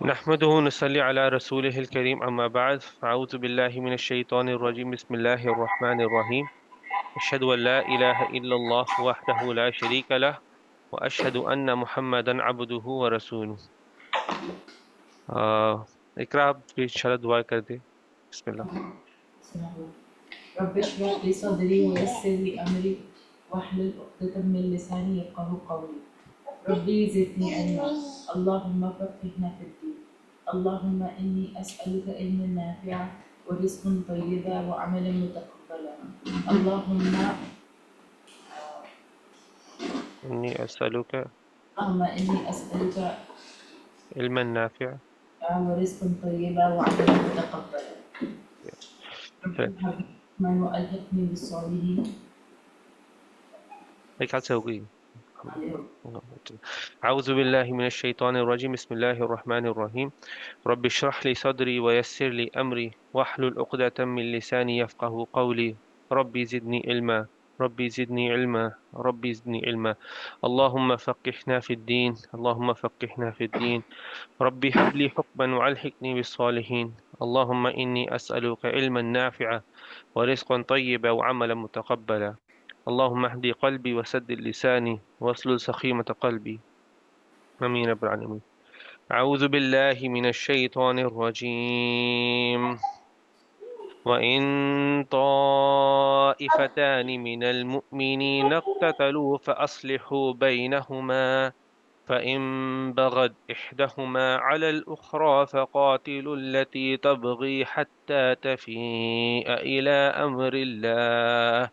نحمده ونصلي على رسوله الكريم أما بعد أعوذ بالله من الشيطان الرجيم بسم الله الرحمن الرحيم أشهد أن لا إله إلا الله وحده لا شريك له وأشهد أن محمدا عبده ورسوله اقرأ آپ بھی انشاءاللہ دعا کر دے بسم اللہ رب اشرح لي صدري ويسر لي أمري واحلل عقدة من لساني يفقهوا قولي ربي زدني علما اللهم فقهنا في الدين اللهم إني أسألك علما نافعا ورزقا طيبا وعملا متقبلا اللهم إني أسألك إني أسألك علما نافعا ورزقا طيبا وعملا متقبلا رب چلیں، هب لي حكما وألحقني بالصالحين میرے خیال سے ہو گئی أعوذ بالله من الشيطان الرجيم بسم الله الرحمن الرحيم رب اشرح لي صدري ويسر لي أمري واحلل عقدة من لساني يفقه قولي ربي زدني علما ربي زدني علما ربي زدني علما اللهم فقهنا في الدين اللهم فقهنا في الدين ربي هب لي حكما وألحقني بالصالحين اللهم إني أسألك علما نافعا ورزقا طيبا وعملا متقبلا اللهم اهدي قلبي وسدد لساني واسلل سخيمة قلبي آمين رب العالمين أعوذ بالله من الشيطان الرجيم وإن طائفتان من المؤمنين اقتتلوا فأصلحوا بينهما فإن بغت إحداهما على الأخرى فقاتلوا التي تبغي حتى تفيء إلى أمر الله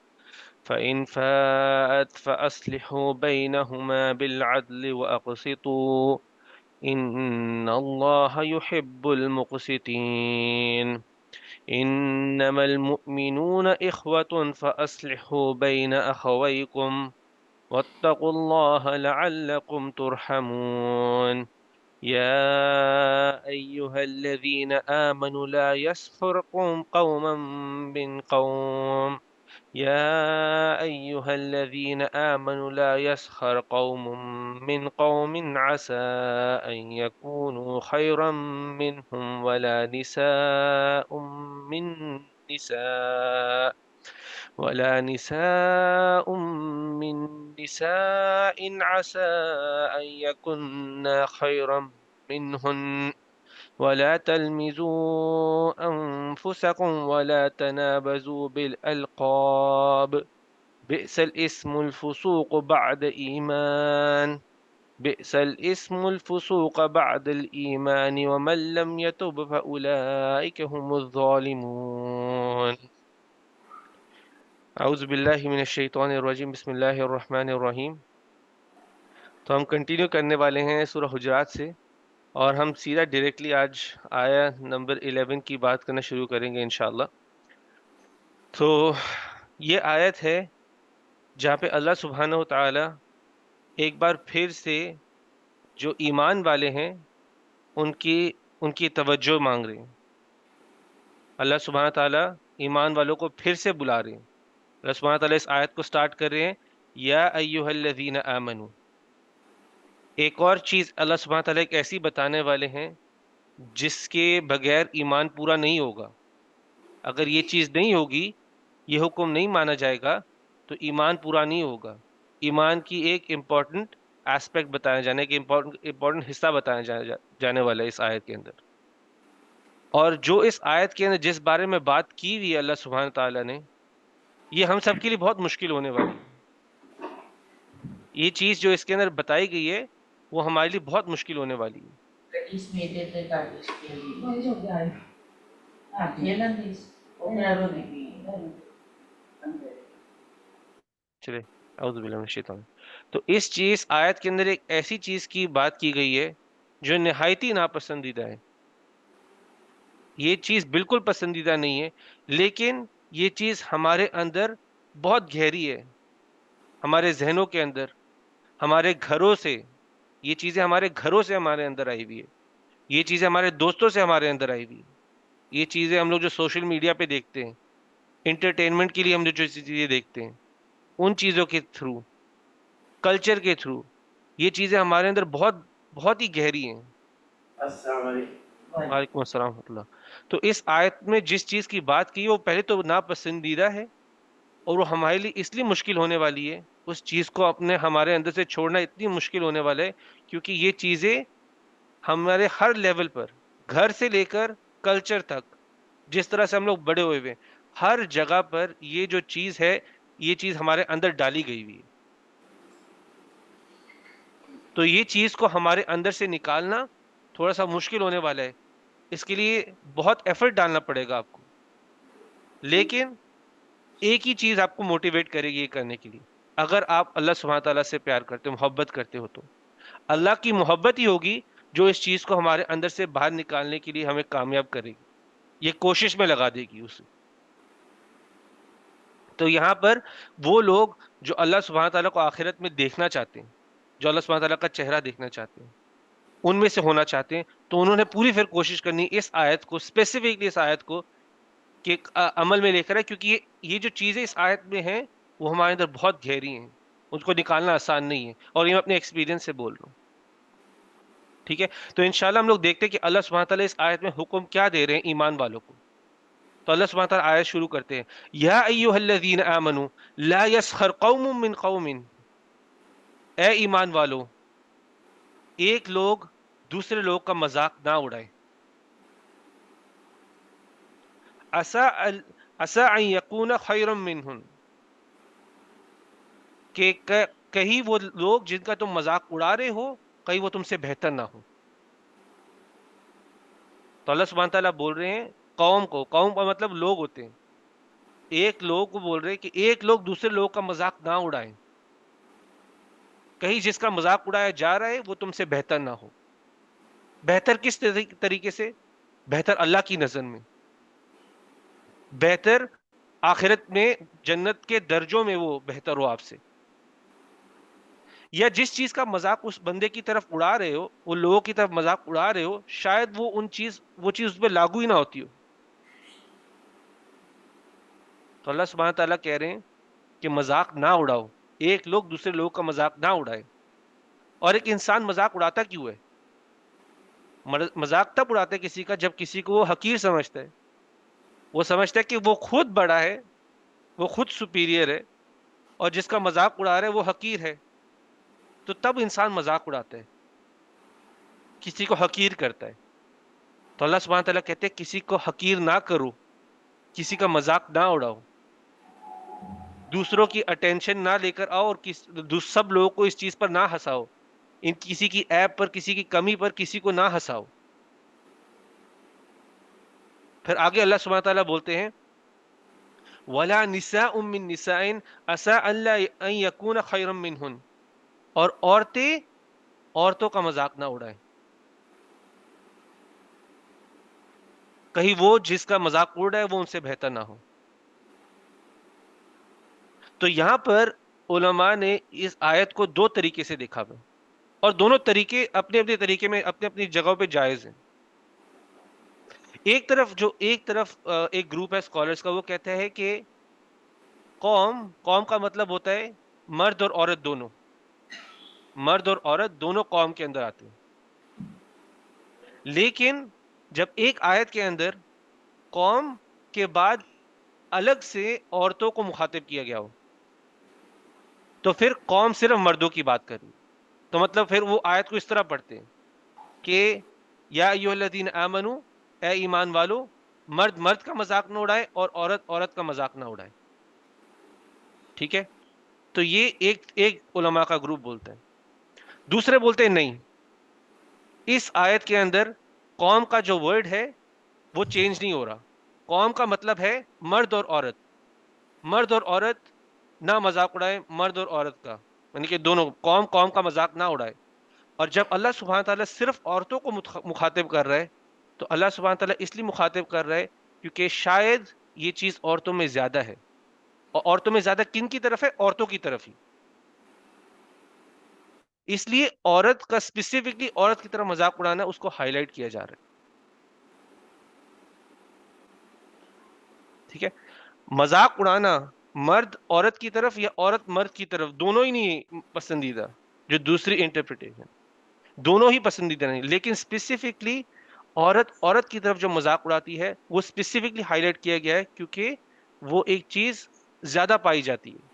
فإن فاءت فأصلحوا بينهما بالعدل وأقسطوا إن الله يحب المقسطين إنما المؤمنون إخوة فأصلحوا بين أخويكم واتقوا الله لعلكم ترحمون يا أيها الذين آمنوا لا يسخر قوما من قوم يا أيها الذين آمنوا لا يسخر قوم من قوم عسى أن يكونوا خيرا منهم من نساء ولا نساء من نساء عسى أن يكن خيرا منهن ولا تلمزوا أنفسكم ولا تنابزوا بالألقاب بئس الاسم الفسوق بعد إيمان بئس الاسم الفسوق بعد الإيمان ومن لم يتب فأولئك هم الظالمون اعوذ باللہ من الشیطان الرجیم بسم اللہ الرحمن الرحیم تو ہم کنٹینیو کرنے والے ہیں سورہ حجرات سے اور ہم سیدھا ڈائریکٹلی آج آیا نمبر 11 کی بات کرنا شروع کریں گے انشاءاللہ. تو یہ آیت ہے جہاں پہ اللہ سبحانہ و تعالی ایک بار پھر سے جو ایمان والے ہیں ان کی توجہ مانگ رہے ہیں. اللہ سبحانہ و تعالی ایمان والوں کو پھر سے بلا رہے ہیں. اللہ سبحانہ و تعالی اس آیت کو سٹارٹ کر رہے ہیں یا ایھا الذین آمنو. ایک اور چیز اللہ سبحانہ تعالیٰ ایک ایسی بتانے والے ہیں جس کے بغیر ایمان پورا نہیں ہوگا. اگر یہ چیز نہیں ہوگی، یہ حکم نہیں مانا جائے گا تو ایمان پورا نہیں ہوگا. ایمان کی ایک امپورٹنٹ ایسپیکٹ بتایا جانے کے امپورٹنٹ حصہ بتایا جانے والا ہے اس آیت کے اندر. اور جو اس آیت کے اندر جس بارے میں بات کی ہوئی ہے اللہ سبحانہ تعالیٰ نے، یہ ہم سب کے لیے بہت مشکل ہونے والی ہے. یہ چیز جو اس کے اندر بتائی گئی ہے وہ ہمارے لیے بہت مشکل ہونے والی ہے. چلے اعوذ باللہ من الشیطان. تو اس چیز آیت کے اندر ایک ایسی چیز کی بات کی گئی ہے جو نہایت ہی ناپسندیدہ ہے. یہ چیز بالکل پسندیدہ نہیں ہے، لیکن یہ چیز ہمارے اندر بہت گہری ہے. ہمارے ذہنوں کے اندر، ہمارے گھروں سے یہ چیزیں ہمارے گھروں سے ہمارے اندر آئی ہوئی ہے. یہ چیزیں ہمارے دوستوں سے ہمارے اندر آئی ہوئی ہے. یہ چیزیں ہم لوگ جو سوشل میڈیا پہ دیکھتے ہیں، انٹرٹینمنٹ کے لیے ہم جو چیزیں دیکھتے ہیں، ان چیزوں کے تھرو، کلچر کے تھرو، یہ چیزیں ہمارے اندر بہت بہت ہی گہری ہیں. السلام علیکم. وعلیکم السلام ورحمۃ اللہ. تو اس آیت میں جس چیز کی بات کی وہ پہلے تو ناپسندیدہ ہے، اور وہ ہمارے لیے اس لیے مشکل ہونے والی ہے، اس چیز کو ہمارے اندر سے چھوڑنا اتنی مشکل ہونے والا ہے، کیونکہ یہ چیزیں ہمارے ہر لیول پر، گھر سے لے کر کلچر تک، جس طرح سے ہم لوگ بڑے ہوئے ہر جگہ پر یہ جو چیز ہے، یہ چیز ہمارے اندر ڈالی گئی ہوئی ہے. تو یہ چیز کو ہمارے اندر سے نکالنا تھوڑا سا مشکل ہونے والا ہے. اس کے لیے بہت ایفرٹ ڈالنا پڑے گا آپ کو، لیکن ایک ہی چیز آپ کو موٹیویٹ کرے گی یہ کرنے کے لیے. اگر آپ اللہ سبحانہ تعالیٰ سے پیار کرتے ہو، محبت کرتے ہو، تو اللہ کی محبت ہی ہوگی جو اس چیز کو ہمارے اندر سے باہر نکالنے کے لیے ہمیں کامیاب کرے گی، یہ کوشش میں لگا دے گی اسے. تو یہاں پر وہ لوگ جو اللہ سبحانہ تعالیٰ کو آخرت میں دیکھنا چاہتے ہیں، جو اللہ سبحانہ تعالیٰ کا چہرہ دیکھنا چاہتے ہیں، ان میں سے ہونا چاہتے ہیں، تو انہوں نے پوری پھر کوشش کرنی اس آیت کو، اسپیسیفکلی اس آیت کو، کہ عمل میں لے کر ہے، کیونکہ یہ جو چیزیں اس آیت میں ہیں وہ ہمارے اندر بہت گہری ہیں، ان کو نکالنا آسان نہیں ہے، اور یہ میں اپنے ایکسپیرینس سے بول رہا ہوں. ٹھیک ہے. تو انشاءاللہ ہم لوگ دیکھتے ہیں کہ اللہ سبحانہ تعالیٰ اس آیت میں حکم کیا دے رہے ہیں ایمان والوں کو. تو اللہ سبحانہ تعالیٰ آیت شروع کرتے ہیں، یا ایھا الذین آمنوا لا یسخر قوم من قوم. اے ایمان والو، ایک لوگ دوسرے لوگ کا مذاق نہ اڑائے. عسى ان یکون خیرا منہم، کہ کہیں وہ لوگ جن کا تم مذاق اڑا رہے ہو کہیں وہ تم سے بہتر نہ ہو. تو اللہ سبحانہ تعالیٰ بول رہے ہیں قوم کو، قوم کا مطلب لوگ ہوتے ہیں، ایک لوگ کو بول رہے ہیں کہ ایک لوگ دوسرے لوگ کا مذاق نہ اڑائیں، کہیں جس کا مذاق اڑایا جا رہا ہے وہ تم سے بہتر نہ ہو. بہتر کس طریقے سے؟ بہتر اللہ کی نظر میں، بہتر آخرت میں جنت کے درجوں میں وہ بہتر ہو آپ سے. یا جس چیز کا مذاق اس بندے کی طرف اڑا رہے ہو، وہ لوگوں کی طرف مذاق اڑا رہے ہو، شاید وہ چیز اس پہ لاگو ہی نہ ہوتی ہو. تو اللہ سبحانہ تعالیٰ کہہ رہے ہیں کہ مذاق نہ اڑاؤ، ایک لوگ دوسرے لوگ کا مذاق نہ اڑائے. اور ایک انسان مذاق اڑاتا کیوں ہے؟ مذاق تب اڑاتا ہے کسی کا جب کسی کو وہ حقیر سمجھتا ہے، وہ سمجھتا ہے کہ وہ خود بڑا ہے، وہ خود سپیریئر ہے، اور جس کا مذاق اڑا رہا ہے وہ حقیر ہے. تو تب انسان مذاق اڑاتا ہے، کسی کو حقیر کرتا ہے. تو اللہ سبحانہ تعالیٰ کہتے ہیں کسی کو حقیر نہ کرو، کسی کا مذاق نہ اڑاؤ، دوسروں کی اٹینشن نہ لے کر آؤ، اور سب لوگوں کو اس چیز پر نہ ہنساؤ، کسی کی ایپ پر، کسی کی کمی پر کسی کو نہ ہنساؤ. پھر آگے اللہ سبحانہ تعالیٰ بولتے ہیں وَلَا نِسَاءٌ مِّن نِسَاءٍ عَسَىٰ أَن يَكُونَ خَيْرًا مِّنْهُنَّ، اور عورتیں عورتوں کا مذاق نہ اڑائیں، کہیں وہ جس کا مذاق اڑ رہا ہے وہ ان سے بہتر نہ ہو. تو یہاں پر علماء نے اس آیت کو دو طریقے سے دیکھا ہے، اور دونوں طریقے اپنے اپنے طریقے میں اپنی اپنی جگہوں پہ جائز ہیں. ایک طرف ایک گروپ ہے اسکالرز کا، وہ کہتا ہے کہ قوم کا مطلب ہوتا ہے مرد اور عورت دونوں، مرد اور عورت دونوں قوم کے اندر آتے ہیں. لیکن جب ایک آیت کے اندر قوم کے بعد الگ سے عورتوں کو مخاطب کیا گیا ہو، تو پھر قوم صرف مردوں کی بات کر رہی. تو مطلب پھر وہ آیت کو اس طرح پڑھتے ہیں کہ یا ایھا الذین آمنو، اے ایمان والو، مرد مرد کا مذاق نہ اڑائے اور عورت عورت کا مذاق نہ اڑائے. ٹھیک ہے. تو یہ ایک علماء کا گروپ بولتا ہے. دوسرے بولتے ہیں نہیں، اس آیت کے اندر قوم کا جو ورڈ ہے وہ چینج نہیں ہو رہا. قوم کا مطلب ہے مرد اور عورت، مرد اور عورت نہ مذاق اڑائے، مرد اور عورت کا، یعنی کہ دونوں قوم کا مذاق نہ اڑائے. اور جب اللہ سبحانہ تعالیٰ صرف عورتوں کو مخاطب کر رہا ہے، تو اللہ سبحانہ تعالیٰ اس لیے مخاطب کر رہا ہے کیونکہ شاید یہ چیز عورتوں میں زیادہ ہے. اور عورتوں میں زیادہ کن کی طرف ہے؟ عورتوں کی طرف ہی. اس لیے عورت کا اسپیسیفکلی عورت کی طرف مذاق اڑانا اس کو ہائی لائٹ کیا جا رہا ہے. ٹھیک ہے. مذاق اڑانا مرد عورت کی طرف یا عورت مرد کی طرف، دونوں ہی نہیں پسندیدہ، جو دوسری انٹرپریٹیشن. دونوں ہی پسندیدہ نہیں، لیکن اسپیسیفکلی عورت کی طرف جو مذاق اڑاتی ہے وہ اسپیسیفکلی ہائی لائٹ کیا گیا ہے کیونکہ وہ ایک چیز زیادہ پائی جاتی ہے.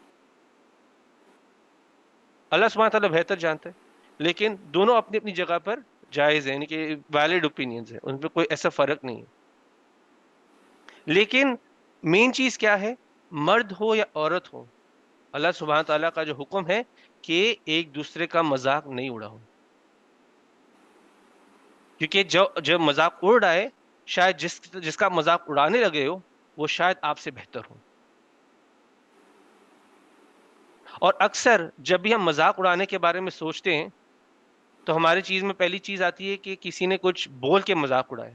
اللہ سبحانہ تعالیٰ بہتر جانتا ہے، لیکن دونوں اپنی اپنی جگہ پر جائز ہیں، یعنی کہ ویلڈ اوپینینز ہیں، ان پہ کوئی ایسا فرق نہیں ہے. لیکن مین چیز کیا ہے، مرد ہو یا عورت ہو، اللہ سبحانہ تعالیٰ کا جو حکم ہے کہ ایک دوسرے کا مذاق نہیں اڑاؤ. کیونکہ جو مذاق اڑ رہا ہے، شاید جس کا مذاق اڑانے لگے ہو وہ شاید آپ سے بہتر ہو. اور اکثر جب بھی ہم مذاق اڑانے کے بارے میں سوچتے ہیں تو ہماری چیز میں پہلی چیز آتی ہے کہ کسی نے کچھ بول کے مذاق اڑایا.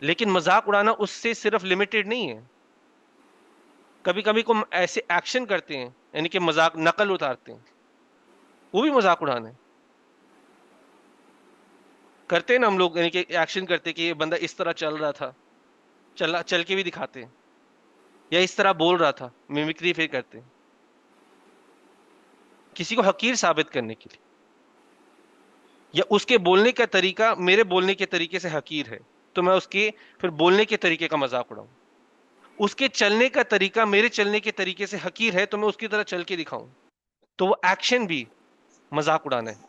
لیکن مذاق اڑانا اس سے صرف لمیٹڈ نہیں ہے. کبھی کبھی کو ایسے ایکشن کرتے ہیں، یعنی کہ مذاق نقل اتارتے ہیں، وہ بھی مذاق اڑانا ہے. کرتے ہیں نا ہم لوگ، یعنی کہ ایکشن کرتے کہ یہ بندہ اس طرح چل رہا تھا، چل کے بھی دکھاتے ہیں، یا اس طرح بول رہا تھا، میمکری پھر کرتے ہیں کسی کو حقیر ثابت کرنے کے لیے، یا اس کے بولنے کا طریقہ میرے بولنے کے طریقے سے حقیر ہے تو میں اس کے پھر بولنے کے طریقے کا مذاق اڑاؤں. اس کے چلنے کا طریقہ میرے چلنے کے طریقے سے حقیر ہے تو میں اس کی طرح چل کے دکھاؤں، تو وہ ایکشن بھی مذاق اڑانا ہے.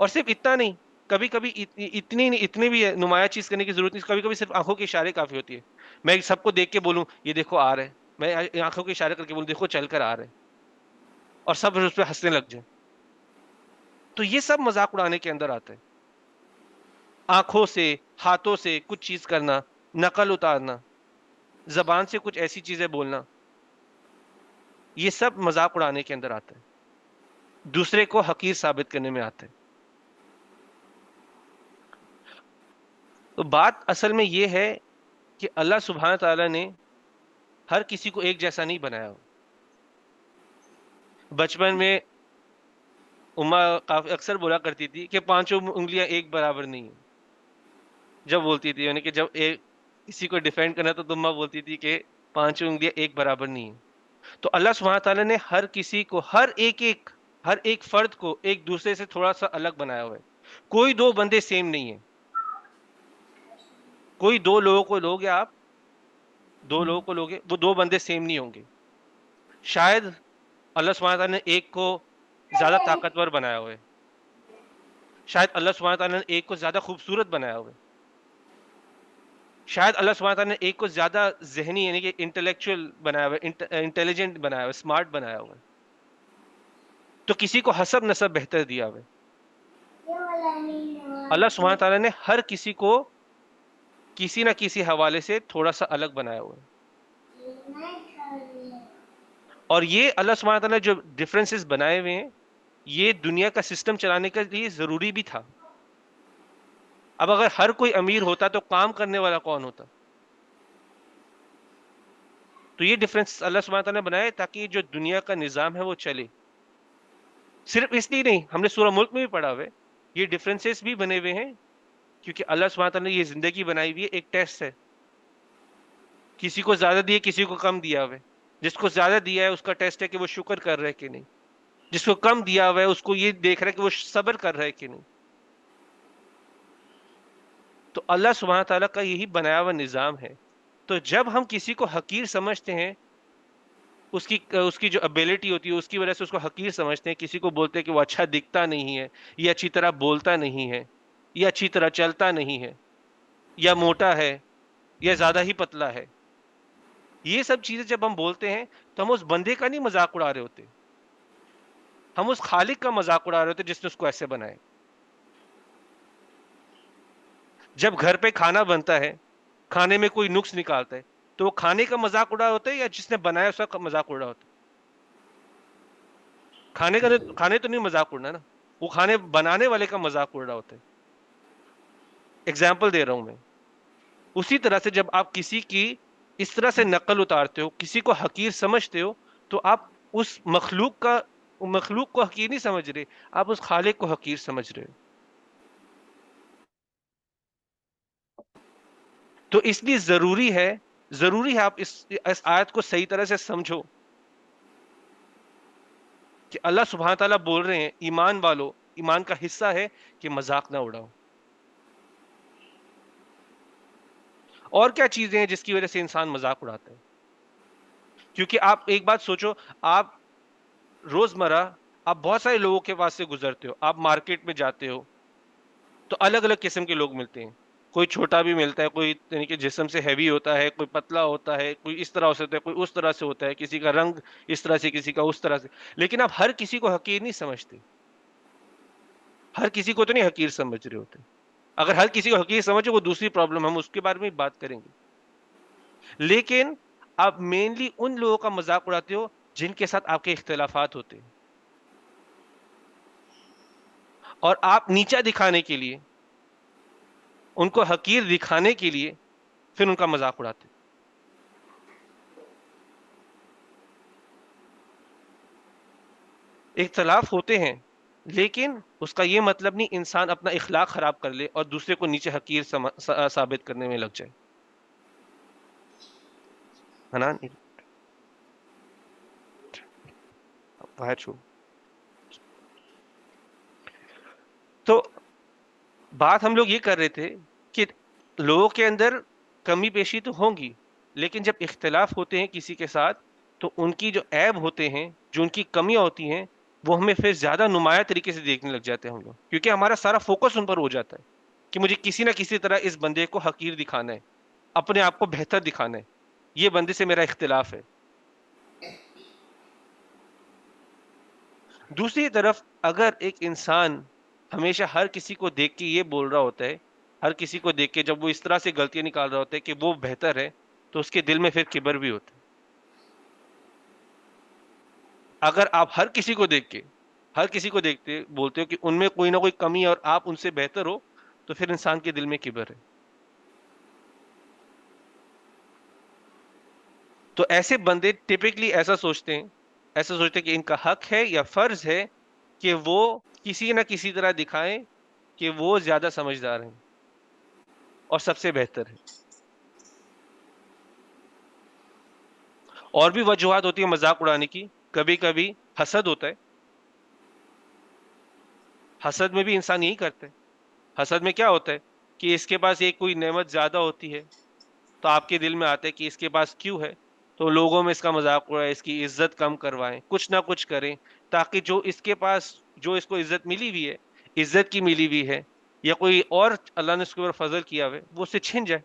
اور صرف اتنا نہیں، کبھی کبھی اتنی بھی نمایاں چیز کرنے کی ضرورت نہیں، کبھی کبھی صرف آنکھوں کے اشارے کافی ہوتی ہے. میں سب کو دیکھ کے بولوں یہ دیکھو آ رہے، میں آنکھوں کے اشارے کر کے بولوں دیکھو چل کر آ رہے، اور سب اس پہ ہنسنے لگ جائیں، تو یہ سب مذاق اڑانے کے اندر آتا ہے. آنکھوں سے، ہاتھوں سے کچھ چیز کرنا، نقل اتارنا، زبان سے کچھ ایسی چیزیں بولنا، یہ سب مذاق اڑانے کے اندر آتا ہے، دوسرے کو حقیر ثابت کرنے میں آتا ہے. تو بات اصل میں یہ ہے کہ اللہ سبحانہ تعالیٰ نے ہر کسی کو ایک جیسا نہیں بنایا. بچپن میں اما کافی اکثر بولا کرتی تھی کہ پانچوں انگلیاں ایک برابر نہیں ہیں. جب بولتی تھی یعنی کہ جب کسی کو ڈیفینڈ کرنا تو اما بولتی تھی کہ پانچوں انگلیاں ایک برابر نہیں ہیں. تو اللہ سبحانہ تعالیٰ نے ہر کسی کو، ہر ایک فرد کو ایک دوسرے سے تھوڑا سا الگ بنایا ہوا ہے. کوئی دو بندے سیم نہیں ہیں. کوئی دو لوگوں کو لوگے آپ، دو لوگوں کو لوگے، وہ دو بندے سیم نہیں ہوں گے. شاید اللہ سبحانہ تعالیٰ نے ایک کو زیادہ طاقتور بنایا ہوا ہے، شاید اللہ سبحانہ تعالیٰ نے ایک کو زیادہ خوبصورت بنایا ہوا ہے، شاید اللہ سبحانہ تعالیٰ نے ایک کو زیادہ ذہنی یعنی کہ انٹلیکچوئل بنایا ہوا ہے، انٹیلیجنٹ بنایا ہوا ہے، اسمارٹ بنایا ہوا ہے، تو کسی کو حسب نسب بہتر دیا ہوا ہے. اللہ سبحانہ تعالیٰ نے ہر کسی کو کسی نہ کسی حوالے سے تھوڑا سا الگ بنایا ہوا ہے. اور یہ اللہ سبحانہ تعالیٰ نے جو ڈفرینسز بنائے ہوئے ہیں یہ دنیا کا سسٹم چلانے کے لیے ضروری بھی تھا. اب اگر ہر کوئی امیر ہوتا تو کام کرنے والا کون ہوتا؟ تو یہ ڈفرینس اللہ سبحانہ تعالیٰ نے بنائے تاکہ جو دنیا کا نظام ہے وہ چلے. صرف اس لیے نہیں، ہم نے سورہ ملک میں بھی پڑھا ہوئے یہ ڈفرینسز بھی بنے ہوئے ہیں کیونکہ اللہ سبحانہ تعالیٰ نے یہ زندگی بنائی ہوئی ہے ایک ٹیسٹ ہے. کسی کو زیادہ دیا، کسی کو کم دیا ہوا ہے. جس کو زیادہ دیا ہے اس کا ٹیسٹ ہے کہ وہ شکر کر رہا ہے کہ نہیں. جس کو کم دیا ہوا ہے اس کو یہ دیکھ رہا ہے کہ وہ صبر کر رہا ہے کہ نہیں. تو اللہ سبحانہ تعالیٰ کا یہی بنایا ہوا نظام ہے. تو جب ہم کسی کو حقیر سمجھتے ہیں، اس کی جو ابیلٹی ہوتی ہے اس کی وجہ سے اس کو حقیر سمجھتے ہیں، کسی کو بولتے ہیں کہ وہ اچھا دکھتا نہیں ہے، یا اچھی طرح بولتا نہیں ہے، یا اچھی طرح چلتا نہیں ہے، یا موٹا ہے، یا زیادہ ہی پتلا ہے، یہ سب چیزیں جب ہم بولتے ہیں تو ہم اس بندے کا نہیں مذاق اڑا رہے ہوتے، ہم اس خالق کا مذاق اڑا رہے ہوتے جس نے اس کو ایسے بنائے. جب گھر پہ کھانا بنتا ہے، کھانے میں کوئی نقص نکالتا ہے تو وہ کھانے کا مذاق اڑا ہوتا ہے یا جس نے بنایا اس کا مذاق اڑا ہوتا ہے؟ کھانے تو نہیں مذاق اڑنا نا، وہ کھانے بنانے والے کا مذاق اڑ رہا ہوتا ہے. ایگزامپل دے رہا ہوں میں. اسی طرح سے جب آپ کسی کی اس طرح سے نقل اتارتے ہو، کسی کو حقیر سمجھتے ہو، تو آپ اس مخلوق کو حقیر نہیں سمجھ رہے، آپ اس خالق کو حقیر سمجھ رہے ہو. تو اس لیے ضروری ہے آپ اس آیت کو صحیح طرح سے سمجھو کہ اللہ سبحانہ تعالیٰ بول رہے ہیں ایمان والو، ایمان کا حصہ ہے کہ مذاق نہ اڑاؤ. اور کیا چیزیں ہیں جس کی وجہ سے انسان مذاق اڑاتا ہے؟ کیونکہ آپ ایک بات سوچو، آپ روزمرہ آپ بہت سارے لوگوں کے پاس سے گزرتے ہو، آپ مارکیٹ میں جاتے ہو تو الگ الگ قسم کے لوگ ملتے ہیں. کوئی چھوٹا بھی ملتا ہے، کوئی یعنی کہ جسم سے ہیوی ہوتا ہے، کوئی پتلا ہوتا ہے، کوئی اس طرح سے ہوتا ہے، کوئی اس طرح سے ہوتا ہے، کسی کا رنگ اس طرح سے، کسی کا اس طرح سے. لیکن آپ ہر کسی کو حقیر نہیں سمجھتے، ہر کسی کو تو نہیں حقیر سمجھ رہے ہوتے. اگر ہر کسی کو حقیر سمجھو وہ دوسری پرابلم، ہم اس کے بارے میں بات کریں گے. لیکن آپ مینلی ان لوگوں کا مذاق اڑاتے ہو جن کے ساتھ آپ کے اختلافات ہوتے ہیں، اور آپ نیچا دکھانے کے لیے، ان کو حقیر دکھانے کے لیے پھر ان کا مذاق اڑاتے. اختلاف ہوتے ہیں لیکن اس کا یہ مطلب نہیں انسان اپنا اخلاق خراب کر لے اور دوسرے کو نیچے حقیر ثابت کرنے میں لگ جائے. ہے نا؟ باہر چھو. تو بات ہم لوگ یہ کر رہے تھے کہ لوگوں کے اندر کمی بیشی تو ہوں گی، لیکن جب اختلاف ہوتے ہیں کسی کے ساتھ تو ان کی جو عیب ہوتے ہیں، جو ان کی کمیاں ہوتی ہیں، وہ ہمیں پھر زیادہ نمایاں طریقے سے دیکھنے لگ جاتے ہیں ہم لوگ، کیونکہ ہمارا سارا فوکس ان پر ہو جاتا ہے کہ مجھے کسی نہ کسی طرح اس بندے کو حقیر دکھانا ہے، اپنے آپ کو بہتر دکھانا ہے، یہ بندے سے میرا اختلاف ہے. دوسری طرف اگر ایک انسان ہمیشہ ہر کسی کو دیکھ کے یہ بول رہا ہوتا ہے، ہر کسی کو دیکھ کے جب وہ اس طرح سے غلطیاں نکال رہا ہوتا ہے کہ وہ بہتر ہے، تو اس کے دل میں پھر کبر بھی ہوتا ہے. اگر آپ ہر کسی کو دیکھ کے، ہر کسی کو دیکھتے بولتے ہو کہ ان میں کوئی نہ کوئی کمی ہے اور آپ ان سے بہتر ہو، تو پھر انسان کے دل میں کبر ہے. تو ایسے بندے ٹپکلی ایسا سوچتے ہیں کہ ان کا حق ہے یا فرض ہے کہ وہ کسی نہ کسی طرح دکھائیں کہ وہ زیادہ سمجھدار ہیں اور سب سے بہتر ہے. اور بھی وجوہات ہوتی ہے مذاق اڑانے کی. کبھی کبھی حسد ہوتا ہے، حسد میں بھی انسان یہی کرتا ہے. حسد میں کیا ہوتا ہے کہ اس کے پاس ایک کوئی نعمت زیادہ ہوتی ہے تو آپ کے دل میں آتا ہے کہ اس کے پاس کیوں ہے، تو لوگوں میں اس کا مذاق اڑائیں، اس کی عزت کم کروائیں، کچھ نہ کچھ کریں تاکہ جو اس کے پاس، جو اس کو عزت ملی ہوئی ہے، عزت کی ملی ہوئی ہے، یا کوئی اور اللہ نے اس کے اوپر فضل کیا ہوئے، وہ اس سے چھن جائے.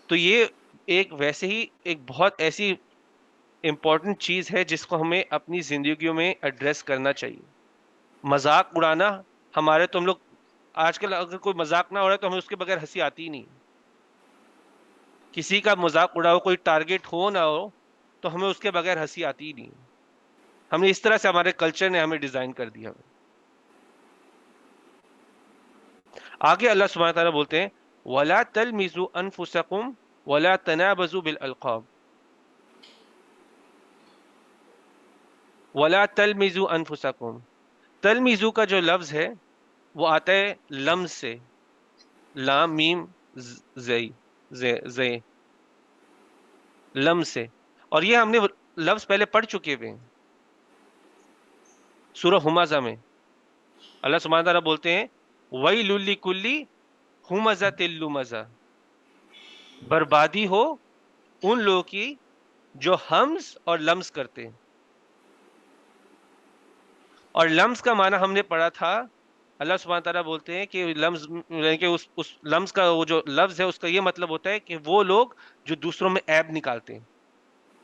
تو یہ ایک ویسے ہی ایک بہت ایسی امپورٹنٹ چیز ہے جس کو ہمیں اپنی زندگیوں میں ایڈریس کرنا چاہیے. مذاق اڑانا ہمارے، تو ہم لوگ آج کل اگر کوئی مذاق نہ اڑائے تو ہمیں اس کے بغیر ہنسی آتی ہی نہیں. کسی کا مذاق اڑاؤ، کوئی ٹارگیٹ ہو نہ ہو، تو ہمیں اس کے بغیر ہنسی آتی ہی نہیں. ہم نے اس طرح سے، ہمارے کلچر نے ہمیں ڈیزائن کر دیا. آگے اللہ سبحانہ تعالیٰ بولتے ہیں وَلَا تَلْمِزُوا أَنفُسَكُمْ وَلَا تَنَابَزُوا بِالْأَلْقَابِ. وَلَا تَلْمِزُوا أَنفُسَكُمْ، تلمیزو کا جو لفظ ہے وہ آتا ہے لمز سے، لام میم زئی، زے، لم سے. اور یہ ہم نے لفظ پہلے پڑھ چکے ہوئے ہیں سورہ ہمزہ میں. اللہ سبحانہ تعالیٰ بولتے ہیں وَيْلٌ لِّكُلِّ ہُمَزَةٍ لُمَزَةٍ، بربادی ہو ان لوگوں کی جو ہمز اور لمز کرتے ہیں. اور لمز کا معنی ہم نے پڑھا تھا، اللہ سبحانہ تعالیٰ بولتے ہیں کہ لمز، یعنی کہ اس لمز کا وہ جو لفظ ہے اس کا یہ مطلب ہوتا ہے کہ وہ لوگ جو دوسروں میں عیب نکالتے ہیں،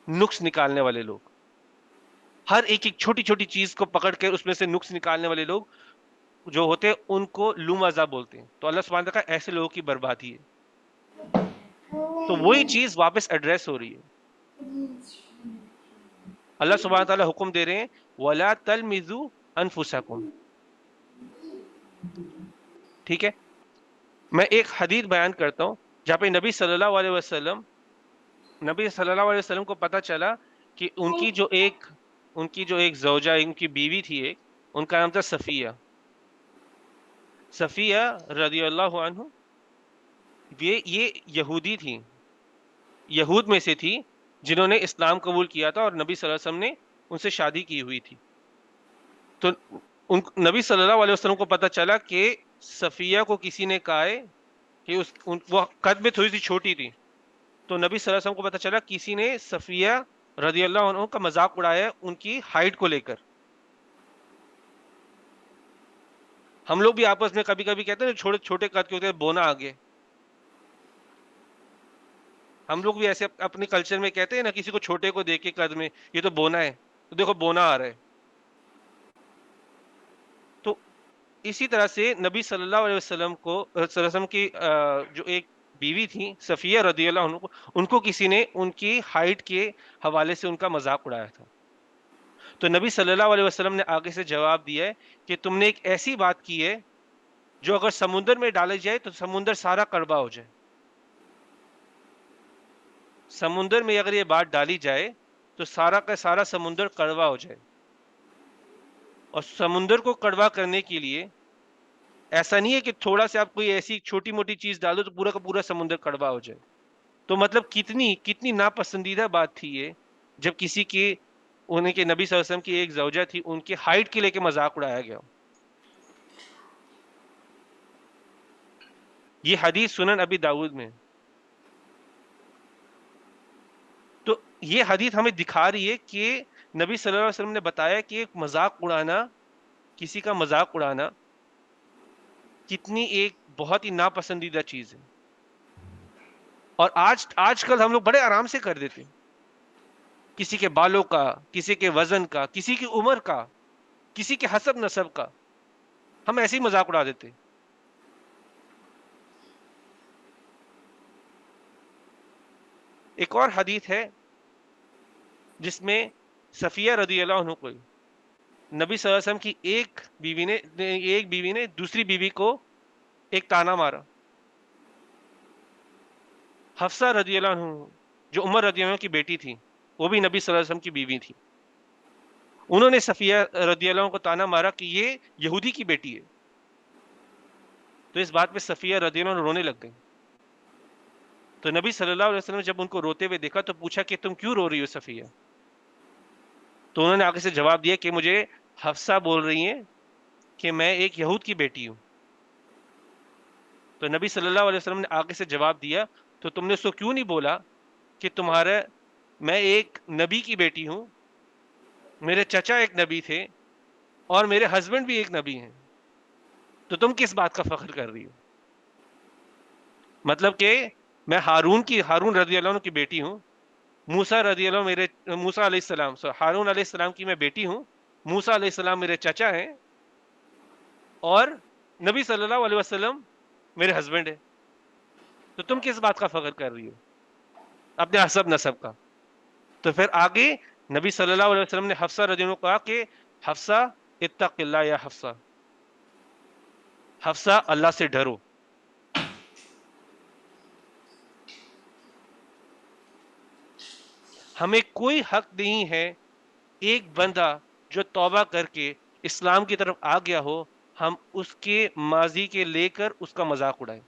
نقص نکالنے والے لوگ، ہر ایک ایک چھوٹی چھوٹی چیز کو پکڑ کے اس میں سے نقص نکالنے والے لوگ جو ہوتے ہیں ان کو لومزہ بولتے ہیں. تو اللہ سبحانہ تعالیٰ ایسے لوگوں کی بربادی ہے. تو وہی چیز واپس ایڈریس ہو رہی ہے. اللہ سبحانہ تعالیٰ حکم دے رہے ہیں وَلَا تَلْمِزُوا أَنفُسَكُمْ. ٹھیک ہے، میں ایک حدیث بیان کرتا ہوں جہاں پہ نبی صلی اللہ علیہ وسلم کو پتا چلا کہ ان کی جو ایک زوجہ، ان کی بیوی تھی ایک، ان کا نام تھا صفیہ رضی اللہ عنہ. یہ یہودی تھی، یہود میں سے تھی، جنہوں نے اسلام قبول کیا تھا اور نبی صلی اللہ علیہ وسلم نے ان سے شادی کی ہوئی تھی. تو نبی صلی اللہ علیہ وسلم کو پتہ چلا کہ صفیہ کو کسی نے کہا ہے کہ وہ قد میں تھوڑی سی چھوٹی تھی. تو نبی صلی اللہ علیہ وسلم کو پتہ چلا کسی نے صفیہ رضی اللہ عنہ کا مذاق اڑایا ہے ان کی ہائٹ کو لے کر. ہم لوگ بھی آپس میں کبھی کبھی کہتے ہیں چھوٹے چھوٹے قد کے ہوتے ہیں بونا آگے. ہم لوگ بھی ایسے اپنے کلچر میں کہتے ہیں نا کسی کو چھوٹے کو دیکھ کے قد میں یہ تو بونا ہے, تو دیکھو بونا آ رہا ہے. تو اسی طرح سے نبی صلی اللہ علیہ وسلم کو صلی اللہ علیہ وسلم کی جو ایک بیوی تھی صفیہ رضی اللہ عنہ کو, ان کو کسی نے ان کی ہائٹ کے حوالے سے ان کا مذاق اڑایا تھا. تو نبی صلی اللہ علیہ وسلم نے آگے سے جواب دیا ہے کہ تم نے ایک ایسی بات کی ہے جو اگر سمندر میں ڈالی جائے تو سمندر سارا کڑوا ہو جائے. سمندر میں اگر یہ بات ڈالی جائے تو سارا کا سارا سمندر کڑوا ہو جائے. اور سمندر کو کڑوا کرنے کے لیے ایسا نہیں ہے کہ تھوڑا سا آپ کوئی ایسی چھوٹی موٹی چیز ڈال دو تو پورا کا پورا سمندر کڑوا ہو جائے. تو مطلب کتنی ناپسندیدہ بات تھی یہ, جب کسی کی انہیں کے نبی صلی اللہ علیہ وسلم کی ایک زوجہ تھی ان کی ہائٹ کے لے کے مذاق اڑایا گیا. یہ حدیث سنن ابی داؤد میں. تو یہ حدیث ہمیں دکھا رہی ہے کہ نبی صلی اللہ علیہ وسلم نے بتایا کہ ایک مذاق اڑانا, کسی کا مذاق اڑانا کتنی ایک بہت ہی ناپسندیدہ چیز ہے. اور آج کل ہم لوگ بڑے آرام سے کر دیتے ہیں, کسی کے بالوں کا, کسی کے وزن کا, کسی کی عمر کا, کسی کے حسب نسب کا ہم ایسے ہی مذاق اڑا دیتے. ایک اور حدیث ہے جس میں صفیہ رضی اللہ عنہ کو نبی صلی اللہ علیہ وسلم کی ایک بیوی نے دوسری بیوی کو ایک تانا مارا. حفصہ رضی اللہ عنہ جو عمر رضی اللہ عنہ کی بیٹی تھی, وہ بھی نبی صلی اللہ علیہ وسلم کی بیوی تھی. انہوں نے صفیہ رضی اللہ عنہ کو تانا مارا کہ یہ یہودی کی بیٹی ہے. تو اس بات پہ صفیہ رضی اللہ عنہ رونے لگ گئی. تو نبی صلی اللہ علیہ وسلم جب ان کو روتے ہوئے دیکھا تو پوچھا کہ تم کیوں رو رہی ہو صفیہ؟ تو انہوں نے آگے سے جواب دیا کہ مجھے حفصہ بول رہی ہیں کہ میں ایک یہود کی بیٹی ہوں. تو نبی صلی اللہ علیہ وسلم نے آگے سے جواب دیا تو تم نے اس کو کیوں نہیں بولا کہ میں ایک نبی کی بیٹی ہوں, میرے چچا ایک نبی تھے اور میرے ہسبینڈ بھی ایک نبی ہیں, تو تم کس بات کا فخر کر رہی ہو؟ مطلب کہ میں ہارون رضی اللہ عنہ کی بیٹی ہوں, موسیٰ علیہ السلام ہارون علیہ السلام کی میں بیٹی ہوں, موسیٰ علیہ السلام میرے چچا ہیں اور نبی صلی اللہ علیہ وسلم میرے ہسبینڈ ہے, تو تم کس بات کا فخر کر رہی ہو اپنے حسب نسب کا؟ تو پھر آگے نبی صلی اللہ علیہ وسلم نے حفصہ رضی اللہ عنہ کو کہا کہ حفصہ اتق اللہ یا حفصہ, حفصہ اللہ سے ڈرو. ہمیں کوئی حق نہیں ہے ایک بندہ جو توبہ کر کے اسلام کی طرف آ گیا ہو ہم اس کے ماضی کے لے کر اس کا مذاق اڑائیں.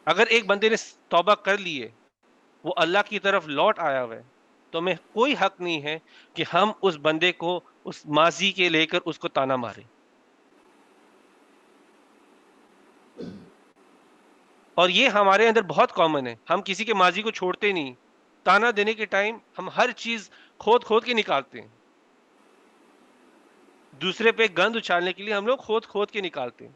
اگر ایک بندے نے توبہ کر لی ہے, وہ اللہ کی طرف لوٹ آیا ہوا ہے, تو ہمیں کوئی حق نہیں ہے کہ ہم اس بندے کو اس ماضی کے لے کر اس کو تانا ماریں. اور یہ ہمارے اندر بہت کامن ہے, ہم کسی کے ماضی کو چھوڑتے نہیں. تانا دینے کے ٹائم ہم ہر چیز کھود کے نکالتے ہیں, دوسرے پہ گند اچھالنے کے لیے ہم لوگ کھود کے نکالتے ہیں.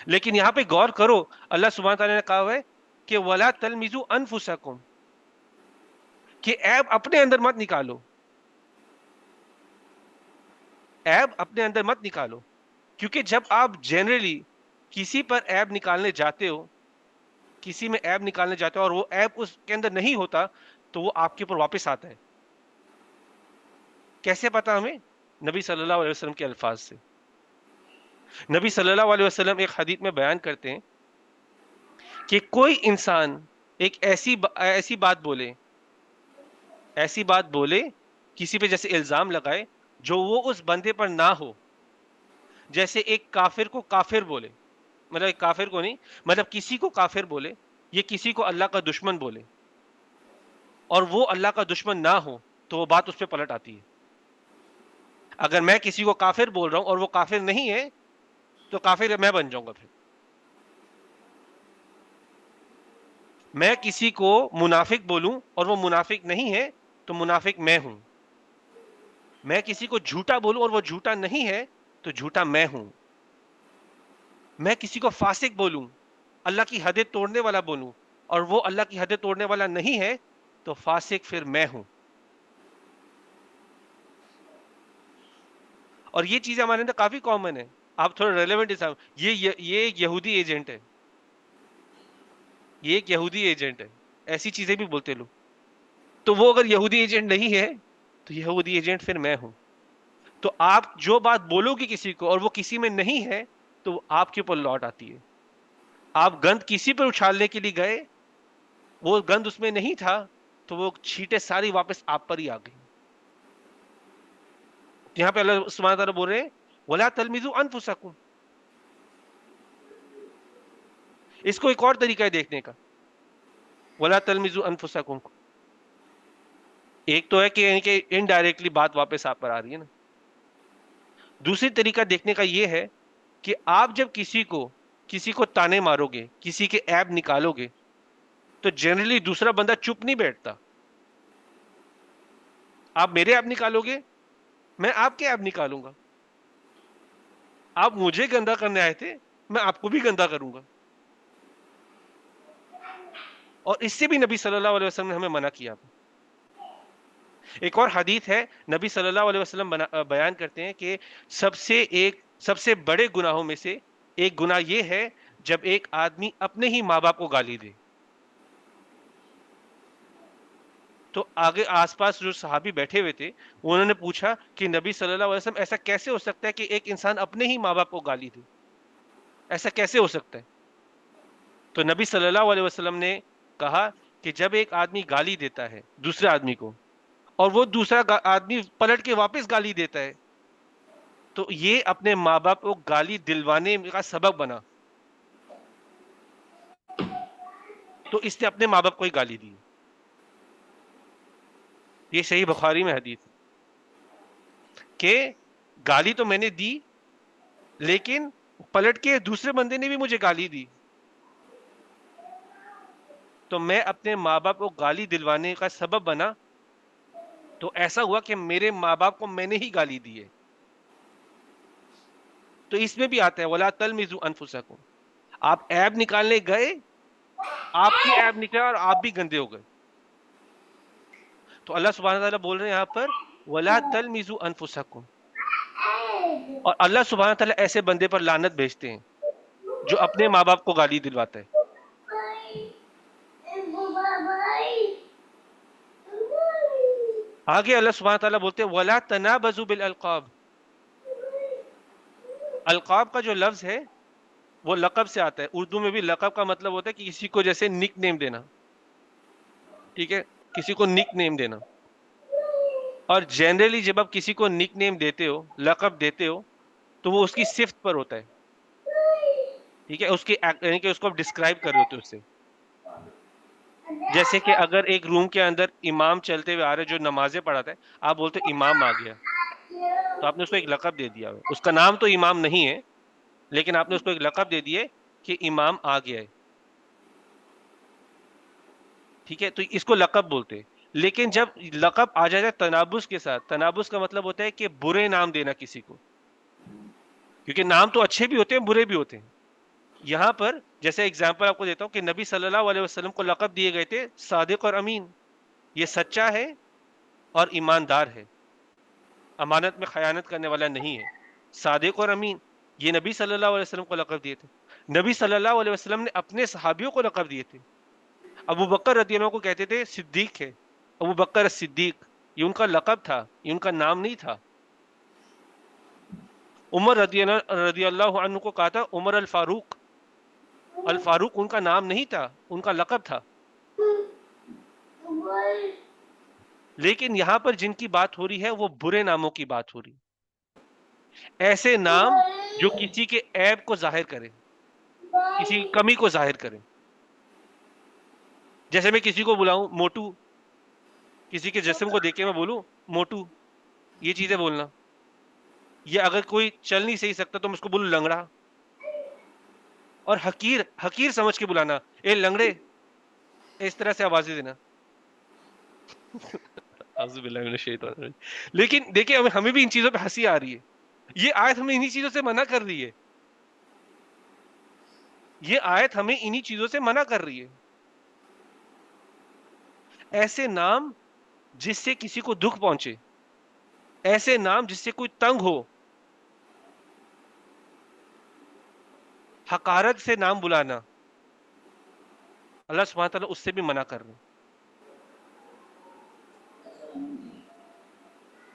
لیکن یہاں پہ غور کرو, اللہ سبحانہ تعالیٰ نے کہا ہوا ہے کہ وَلَا تَلْمِزُوا أَنفُسَكُمْ, کہ عیب اپنے اندر مت نکالو, عیب اپنے اندر مت نکالو. کیونکہ جب آپ جنرلی کسی پر عیب نکالنے جاتے ہو, کسی میں عیب نکالنے جاتے ہو اور وہ عیب اس کے اندر نہیں ہوتا تو وہ آپ کے اوپر واپس آتا ہے. کیسے پتا ہمیں؟ نبی صلی اللہ علیہ وسلم کے الفاظ سے. نبی صلی اللہ علیہ وسلم ایک حدیث میں بیان کرتے ہیں کہ کوئی انسان ایک ایسی بات بولے کسی پہ جیسے الزام لگائے جو وہ اس بندے پر نہ ہو, جیسے ایک کافر کو کافر بولے, مطلب کافر کو نہیں، مطلب کسی کو کافر بولے، یہ کسی کو اللہ کا دشمن بولے اور وہ اللہ کا دشمن نہ ہو تو وہ بات اس پہ پلٹ آتی ہے. اگر میں کسی کو کافر بول رہا ہوں اور وہ کافر نہیں ہے تو کافر میں بن جاؤں گا. پھر میں کسی کو منافق بولوں اور وہ منافق نہیں ہے تو منافق میں ہوں. میں کسی کو جھوٹا بولوں اور وہ جھوٹا نہیں ہے تو جھوٹا میں ہوں. میں کسی کو فاسق بولوں، اللہ کی حدیں توڑنے والا بولوں اور وہ اللہ کی حدیں توڑنے والا نہیں ہے تو فاسق پھر میں ہوں. اور یہ چیزیں ہمارے اندر کافی کامن ہے. آپ تھوڑا ریلیونٹ حساب، یہ ایک یہودی ایجنٹ ہے، یہ ایک یہودی ایجنٹ ہے، ایسی چیزیں بھی بولتے لوگ. تو وہ اگر یہودی ایجنٹ نہیں ہے تو یہودی ایجنٹ پھر میں ہوں. تو آپ جو بات بولو گی کسی کو اور وہ کسی میں نہیں ہے تو وہ آپ کے اوپر لوٹ آتی ہے. آپ گند کسی پر اچھالنے کے لیے گئے، وہ گند اس میں نہیں تھا تو وہ چھیٹیں ساری واپس آپ پر ہی آ گئی. یہاں پہ اللہ سبحانہ تعالیٰ بول رہے ہیں وَلَا تَلْمِزُوا أَنفُسَكُمْ. اس کو ایک اور طریقہ ہے دیکھنے کا، وَلَا تَلْمِزُوا أَنفُسَكُمْ. ایک تو ہے کہ انڈائریکٹلی بات واپس آپ پر آ رہی ہے نا. دوسری طریقہ دیکھنے کا یہ ہے کہ آپ جب کسی کو تانے مارو گے، کسی کے عیب نکالو گے تو جنرلی دوسرا بندہ چپ نہیں بیٹھتا. آپ میرے عیب نکالو گے، میں آپ کے عیب نکالوں گا. آپ مجھے گندا کرنے آئے تھے، میں آپ کو بھی گندا کروں گا. اور اس سے بھی نبی صلی اللہ علیہ وسلم نے ہمیں منع کیا. ایک اور حدیث ہے، نبی صلی اللہ علیہ وسلم بیان کرتے ہیں کہ سب سے بڑے گناہوں میں سے ایک گناہ یہ ہے جب ایک آدمی اپنے ہی ماں باپ کو گالی دے. تو آگے آس پاس جو صحابی بیٹھے ہوئے تھے انہوں نے پوچھا کہ نبی صلی اللہ علیہ وسلم ایسا کیسے ہو سکتا ہے کہ ایک انسان اپنے ہی ماں باپ کو گالی دے، ایسا کیسے ہو سکتا ہے؟ تو نبی صلی اللہ علیہ وسلم نے کہا کہ جب ایک آدمی گالی دیتا ہے دوسرے آدمی کو اور وہ دوسرا آدمی پلٹ کے واپس گالی دیتا ہے تو یہ اپنے ماں باپ کو گالی دلوانے کا سبب بنا. تو اس نے اپنے ماں باپ کو ہی گالی دی. یہ صحیح بخاری میں حدیث ہے کہ گالی تو میں نے دی لیکن پلٹ کے دوسرے بندے نے بھی مجھے گالی دی تو میں اپنے ماں باپ کو گالی دلوانے کا سبب بنا. تو ایسا ہوا کہ میرے ماں باپ کو میں نے ہی گالی دی ہے. تو اس میں بھی آتا ہے وَلَا تَلْمِزُوا أَنفُسَكُمْ. آپ عیب نکالنے گئے، آپ کی عیب نکلا اور آپ بھی گندے ہو گئے. تو اللہ سبحانہ تعالیٰ بول رہے ہیں یہاں پر وَلَا تَلْمِزُوا أَنفُسَكُمْ. اور اللہ سبحانہ تعالیٰ ایسے بندے پر لعنت بھیجتے ہیں جو اپنے ماں باپ کو گالی دلواتا ہے. آگے اللہ سبحانہ تعالیٰ بولتے ہیں وَلَا تَنَابَزُوا بِالْأَلْقَابِ. القاب کا جو لفظ ہے وہ لقب سے آتا ہے. اردو میں بھی لقب کا مطلب ہوتا ہے کہ کسی کو جیسے نک نیم دینا، ٹھیک ہے، کسی کو نک نیم دینا. اور جنرلی جب آپ کسی کو نک نیم دیتے ہو، لقب دیتے ہو تو وہ اس کی صفت پر ہوتا ہے، ٹھیک ہے، اس کی یعنی کہ اس کو آپ ڈسکرائب کر رہے ہوتے اس سے. جیسے کہ اگر ایک روم کے اندر امام چلتے ہوئے آ رہے جو نمازیں پڑھاتا ہے، آپ بولتے امام آ گیا تو آپ نے اس کو ایک لقب دے دیا ہے. اس کا نام تو امام نہیں ہے لیکن آپ نے اس کو ایک لقب دے دیے کہ امام آ گیا ہے، ٹھیک ہے. تو اس کو لقب بولتے ہیں. لیکن جب لقب آ جائے تنابس کے ساتھ، تنابس کا مطلب ہوتا ہے کہ برے نام دینا کسی کو، کیونکہ نام تو اچھے بھی ہوتے ہیں برے بھی ہوتے ہیں. یہاں پر جیسے اگزامپل آپ کو دیتا ہوں کہ نبی صلی اللہ علیہ وسلم کو لقب دیے گئے تھے صادق اور امین. یہ سچا ہے اور ایماندار ہے، امانت میں خیانت کرنے والا نہیں ہے. صادق اور امین یہ نبی صلی اللہ علیہ وسلم کو لقب دیے تھے. نبی صلی اللہ علیہ وسلم نے اپنے صحابیوں کو لقب دیے تھے. ابو بکر رضی اللہ عنہ کو کہتے تھے صدیق ہے، ابو بکر صدیق، یہ ان کا لقب تھا، یہ ان کا نام نہیں تھا. عمر رضی اللہ عنہ کو کہا تھا عمر الفاروق، الفاروق ان کا نام نہیں تھا، ان کا لقب تھا. لیکن یہاں پر جن کی بات ہو رہی ہے وہ برے ناموں کی بات ہو رہی، ایسے نام جو کسی کے عیب کو ظاہر کرے. کسی کی کمی کو ظاہر کریں. جیسے میں کسی کو بلاؤں موٹو، کسی کے جسم کو دیکھ کے میں بولوں موٹو، یہ چیزیں بولنا. یا اگر کوئی چل نہیں صحیح سکتا تو میں اس کو بولوں لنگڑا. اور حقیر حقیر سمجھ کے بلانا، اے لنگڑے، اس طرح سے آوازیں دینا. اعوذ باللہ من الشیطان الرجیم. لیکن دیکھیں ہمیں بھی ان چیزوں پہ ہنسی آ رہی ہے. یہ آیت ہمیں انہی چیزوں سے منع کر رہی ہے. یہ آیت ہمیں انہی چیزوں سے منع کر رہی ہے. ایسے نام جس سے کسی کو دکھ پہنچے، ایسے نام جس سے کوئی تنگ ہو، حقارت سے نام بلانا، اللہ سبحانہ تعالیٰ اس سے بھی منع کر رہے ہیں.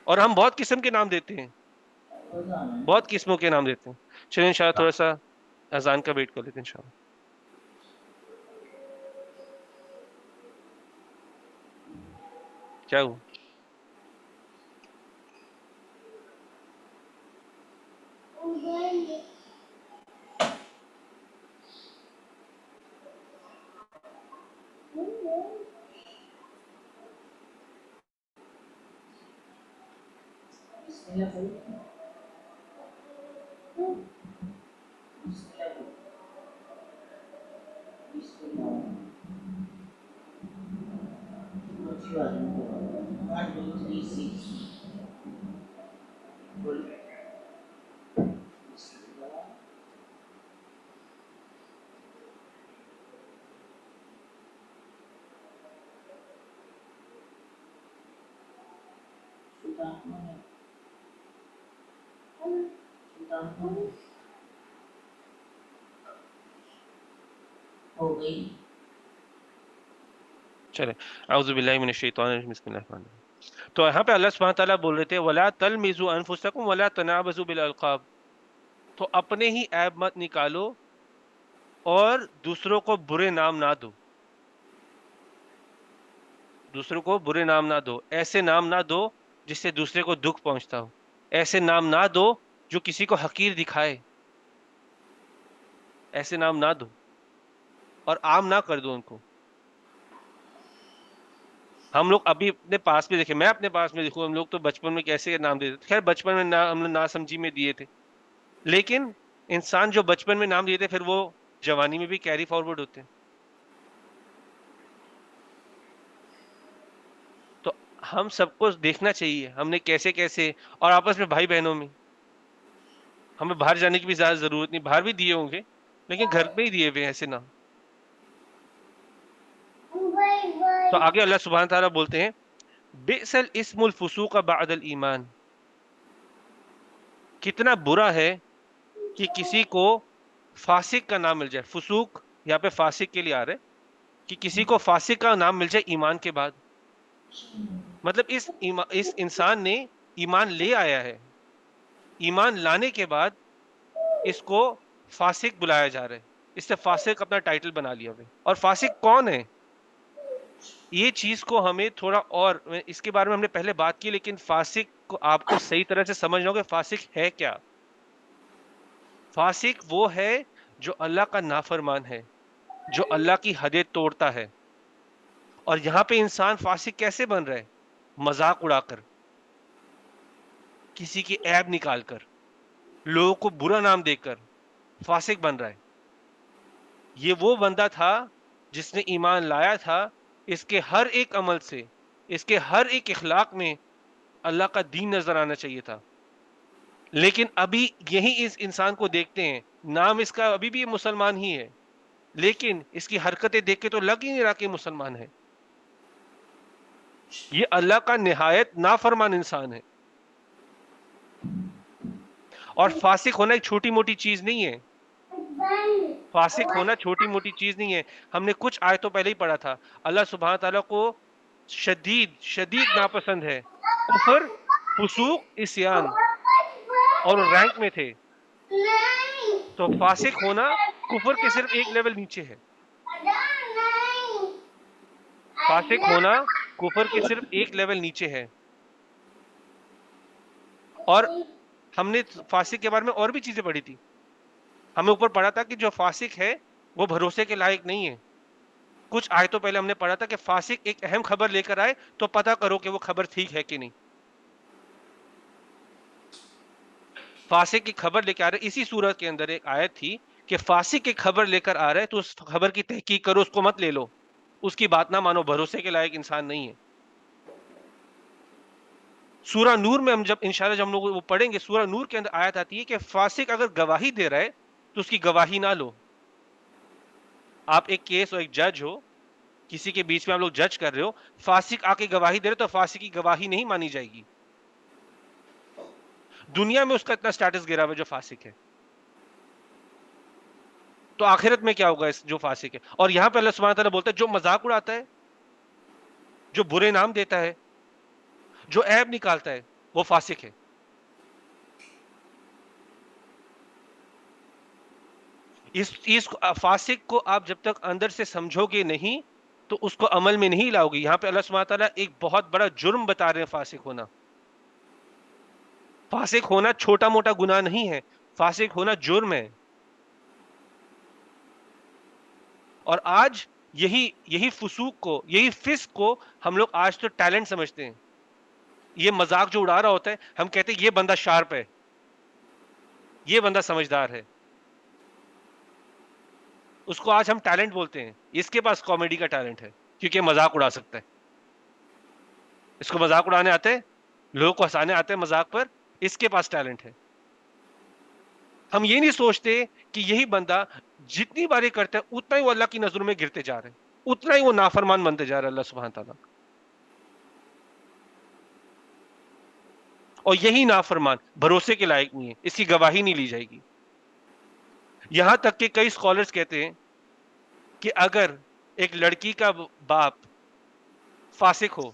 اور ہم بہت قسم کے نام دیتے ہیں، بہت قسموں کے نام دیتے ہیں. چلیں انشاءاللہ تھوڑا سا اذان کا ویٹ کر لیتے ہیں انشاءاللہ. کیا ہوا؟ بسم الله بسم الله. What you are doing? 1, 2, 3, 6. Full. Bismillah. ہو گئی. چلے اعوذ باللہ من الشیطان الرجیم بسم اللہ الرحمن الرحیم. تو یہاں پہ اللہ سبحانہ تعالیٰ بول رہے تھے وَلَا تَلْمِزُوا أَنفُسَكُمْ وَلَا تَنَابَزُوا بِالْأَلْقَابِ. تو اپنے ہی عیب مت نکالو اور دوسروں کو برے نام نہ دو. دوسروں کو برے نام نہ دو. ایسے نام نہ دو جس سے دوسرے کو دکھ پہنچتا ہو. ایسے نام نہ دو جو کسی کو حقیر دکھائے. ایسے نام نہ دو اور عام نہ کر دو ان کو. ہم لوگ ابھی اپنے پاس میں دیکھیں، میں اپنے پاس میں دیکھوں، ہم لوگ تو بچپن میں کیسے نام دیتے تھے. خیر بچپن میں ہم لوگ ناسمجھی میں دیے تھے، لیکن انسان جو بچپن میں نام دیے تھے پھر وہ جوانی میں بھی کیری فارورڈ ہوتے ہیں. تو ہم سب کو دیکھنا چاہیے ہم نے کیسے کیسے، اور آپس میں بھائی بہنوں میں ہمیں باہر جانے کی بھی زیادہ ضرورت نہیں. باہر بھی دیے ہوں گے لیکن گھر میں ہی دیے ہوئے ایسے نام. تو آگے اللہ سبحانہ تعالیٰ بولتے ہیں بئس الاسم الفسوق بعد الایمان. کتنا برا ہے کہ کسی کو فاسق کا نام مل جائے. فسوق یہاں پہ فاسق کے لیے آ رہے کہ کسی کو فاسق کا نام مل جائے ایمان کے بعد. مطلب اس انسان نے ایمان لے آیا ہے، ایمان لانے کے بعد اس کو فاسق بلایا جا رہا ہے. اس سے فاسق اپنا ٹائٹل بنا لیا ہوئے. اور فاسق کون ہے؟ یہ چیز کو ہمیں تھوڑا اور اس کے بارے میں ہم نے پہلے بات کی، لیکن فاسق کو آپ کو صحیح طرح سے سمجھنا ہوگا فاسق ہے کیا. فاسق وہ ہے جو اللہ کا نافرمان ہے، جو اللہ کی حدیں توڑتا ہے. اور یہاں پہ انسان فاسق کیسے بن رہا ہے؟ مذاق اڑا کر، کسی کی عیب نکال کر، لوگوں کو برا نام دے کر فاسق بن رہا ہے. یہ وہ بندہ تھا جس نے ایمان لایا تھا، اس کے ہر ایک عمل سے، اس کے ہر ایک اخلاق میں اللہ کا دین نظر آنا چاہیے تھا. لیکن ابھی یہی اس انسان کو دیکھتے ہیں، نام اس کا ابھی بھی مسلمان ہی ہے، لیکن اس کی حرکتیں دیکھ کے تو لگ ہی نہیں رہا کہ مسلمان ہے. یہ اللہ کا نہایت نافرمان انسان ہے. اور فاسق ہونا ایک چھوٹی موٹی چیز نہیں ہے. فاسق ہونا چھوٹی موٹی چیز نہیں ہے. ہم نے کچھ آیتوں پہلے ہی پڑھا تھا، اللہ سبحانہ تعالیٰ کو شدید شدید ناپسند ہے کفر، فسوق، عصیان، اور رینک میں تھے. تو فاسق ہونا کفر کے صرف ایک لیول نیچے ہے. فاسق ہونا کفر کے صرف ایک لیول نیچے ہے. اور ہم نے فاسق کے بارے میں اور بھی چیزیں پڑھی تھی. ہمیں اوپر پڑھا تھا کہ جو فاسق ہے وہ بھروسے کے لائق نہیں ہے. کچھ آیتوں پہلے ہم نے پڑھا تھا کہ فاسق ایک اہم خبر لے کر آئے تو پتہ کرو کہ وہ خبر ٹھیک ہے کہ نہیں. فاسق کی خبر لے کے آ رہے. اسی سورت کے اندر ایک آیت تھی کہ فاسق کی خبر لے کر آ رہے تو اس خبر کی تحقیق کرو, اس کو مت لے لو, اس کی بات نہ مانو, بھروسے کے لائق انسان نہیں ہے. سورہ نور میں ہم جب انشاءاللہ جب ہم لوگ وہ پڑھیں گے, سورہ نور کے اندر آیت آتی ہے کہ فاسق اگر گواہی دے رہا ہے تو اس کی گواہی نہ لو. آپ ایک کیس اور ایک جج ہو, کسی کے بیچ میں آپ لوگ جج کر رہے ہو, فاسق آ کے گواہی دے رہے تو فاسق کی گواہی نہیں مانی جائے گی. دنیا میں اس کا اتنا سٹیٹس گرا ہوا جو فاسق ہے, تو آخرت میں کیا ہوگا اس جو فاسق ہے. اور یہاں پہ اللہ سبحانہ تعالیٰ بولتا ہے جو مذاق اڑاتا ہے, جو برے نام دیتا ہے, جو عیب نکالتا ہے, وہ فاسق ہے. اس فاسق کو آپ جب تک اندر سے سمجھو گے نہیں تو اس کو عمل میں نہیں لاؤ گے. یہاں پہ اللہ سبحانہ تعالیٰ ایک بہت بڑا جرم بتا رہے ہیں فاسق ہونا. فاسق ہونا چھوٹا موٹا گناہ نہیں ہے, فاسق ہونا جرم ہے. اور آج یہی فسوق کو, یہی فسق کو ہم لوگ آج تو ٹیلنٹ سمجھتے ہیں. یہ مذاق جو اڑا رہا ہوتا ہے ہم کہتے ہیں یہ بندہ شارپ ہے, یہ بندہ سمجھدار ہے, اس کو آج ہم ٹیلنٹ بولتے ہیں. اس کے پاس کامیڈی کا ٹیلنٹ ہے کیونکہ مذاق اڑا سکتا ہے. اس کو مذاق اڑانے آتے ہیں, لوگوں کو ہنسانے آتے ہیں مذاق پر, اس کے پاس ٹیلنٹ ہے. ہم یہ نہیں سوچتے کہ یہی بندہ جتنی باری کرتا ہے اتنا ہی وہ اللہ کی نظروں میں گرتے جا رہے ہیں, اتنا ہی وہ نافرمان بنتے جا رہے ہیں اللہ سبحانہ تعالیٰ. اور یہی نافرمان بھروسے کے لائق نہیں ہے, اس کی گواہی نہیں لی جائے گی. یہاں تک کہ کئی اسکالرز کہتے ہیں کہ اگر ایک لڑکی کا باپ فاسق ہو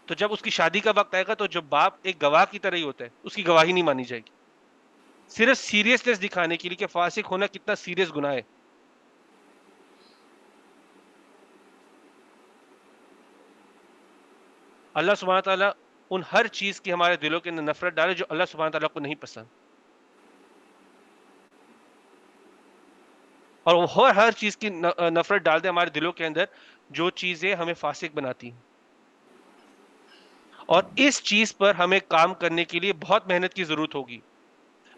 تو جب اس کی شادی کا وقت آئے گا تو جب باپ ایک گواہ کی طرح ہی ہوتا ہے, اس کی گواہی نہیں مانی جائے گی. صرف سیریسنس دکھانے کے لیے کہ فاسق ہونا کتنا سیریس گناہ ہے. اللہ سبحانہ تعالیٰ ان ہر چیز کی ہمارے دلوں کے اندر نفرت ڈالے جو اللہ سبحانہ تعالیٰ کو نہیں پسند, اور وہ ہر چیز کی نفرت ڈال دے ہمارے دلوں کے اندر جو چیزیں ہمیں فاسق بناتی ہیں. اور اس چیز پر ہمیں کام کرنے کے لیے بہت محنت کی ضرورت ہوگی.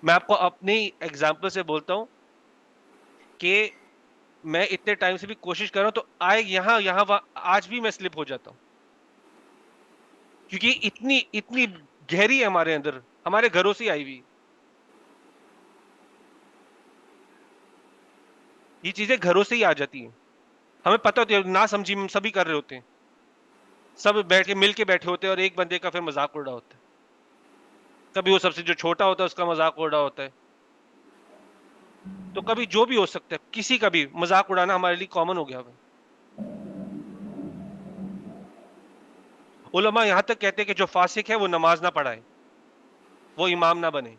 میں آپ کو اپنی ایگزامپل سے بولتا ہوں کہ میں اتنے ٹائم سے بھی کوشش کر رہا ہوں تو یہاں آج بھی میں سلپ ہو جاتا ہوں, کیونکہ اتنی گہری ہے ہمارے اندر, ہمارے گھروں سے آئی ہوئی یہ چیزیں, گھروں سے ہی آ جاتی ہیں. ہمیں پتہ ہوتی ہے, نہ سمجھی ہم سبھی کر رہے ہوتے ہیں, سب بیٹھ کے مل کے بیٹھے ہوتے ہیں اور ایک بندے کا پھر مذاق اڑ رہا ہوتا ہے. کبھی وہ سب سے جو چھوٹا ہوتا ہے اس کا مذاق اڑ رہا ہوتا ہے, تو کبھی جو بھی ہو سکتا ہے, کسی کا بھی مذاق اڑانا ہمارے لیے کامن ہو گیا ہے. علماء یہاں تک کہتے ہیں کہ جو فاسق ہے وہ نماز نہ پڑھائے, وہ امام نہ بنے,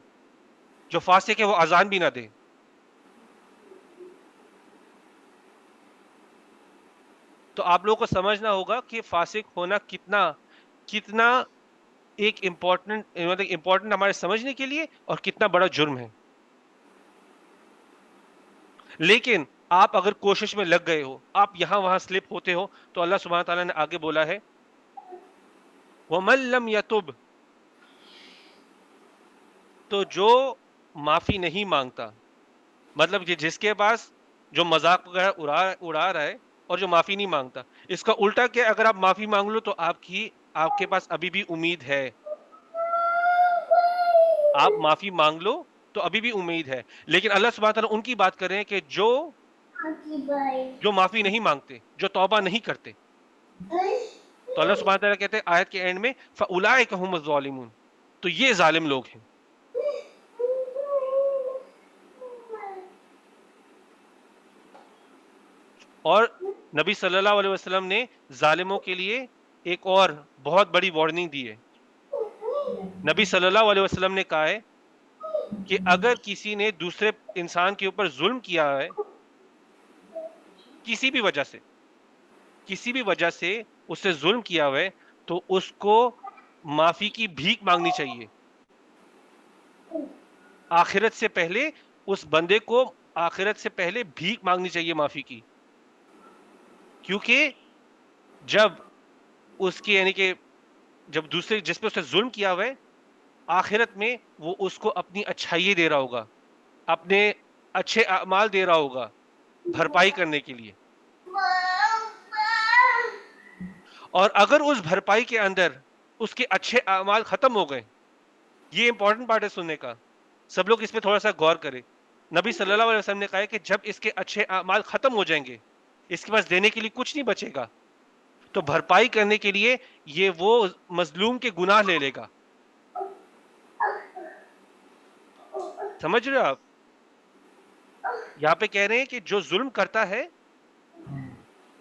جو فاسق ہے وہ اذان بھی نہ دے. تو آپ لوگوں کو سمجھنا ہوگا کہ فاسق ہونا کتنا ایک امپورٹنٹ ہمارے سمجھنے کے لیے اور کتنا بڑا جرم ہے. لیکن آپ اگر کوشش میں لگ گئے ہو, آپ یہاں وہاں سلپ ہوتے ہو, تو اللہ سبحانہ تعالیٰ نے آگے بولا ہے وَمَن لَّمْ يَتُبْ, تو جو معافی نہیں مانگتا, مطلب کہ جس کے پاس جو مذاق وغیرہ اڑا رہا ہے اور جو معافی نہیں مانگتا, اس کا الٹا کیا, اگر آپ معافی مانگ لو تو آپ کے پاس ابھی بھی امید ہے. آپ معافی مانگ لو تو ابھی بھی امید ہے. لیکن اللہ سبحانہ تعالیٰ ان کی بات کر رہے ہیں کہ جو معافی نہیں مانگتے, جو توبہ نہیں کرتے. تو اللہ سبحانہ تعالیٰ کہتے ہیں آیت کے اینڈ میں فَأُولَٰئِکَ هُمُ الظَّالِمُونَ, تو یہ ظالم لوگ ہیں. اور نبی صلی اللہ علیہ وسلم نے ظالموں کے لیے ایک اور بہت بڑی وارننگ دی ہے. نبی صلی اللہ علیہ وسلم نے کہا ہے کہ اگر کسی نے دوسرے انسان کے اوپر ظلم کیا ہے, کسی بھی وجہ سے اس سے ظلم کیا ہوا ہے, تو اس کو معافی کی بھیک مانگنی چاہیے. آخرت سے پہلے اس بندے کو آخرت سے پہلے بھیک مانگنی چاہیے معافی کی، کیونکہ جب اس کی یعنی کہ جب دوسرے جس پہ اس نے ظلم کیا ہوا ہے، آخرت میں وہ اس کو اپنی اچھائی دے رہا ہوگا، اپنے اچھے اعمال دے رہا ہوگا بھرپائی کرنے کے لیے. اور اگر اس بھرپائی کے اندر اس کے اچھے اعمال ختم ہو گئے، یہ امپورٹنٹ پارٹ ہے سننے کا، سب لوگ اس پہ تھوڑا سا غور کریں. نبی صلی اللہ علیہ وسلم نے کہا ہے کہ جب اس کے اچھے اعمال ختم ہو جائیں گے، اس کے پاس دینے کے لیے کچھ نہیں بچے گا، تو بھرپائی کرنے کے لیے یہ وہ مظلوم کے گناہ لے لے گا. سمجھ رہے ہو آپ؟ یہاں پہ کہہ رہے ہیں کہ جو ظلم کرتا ہے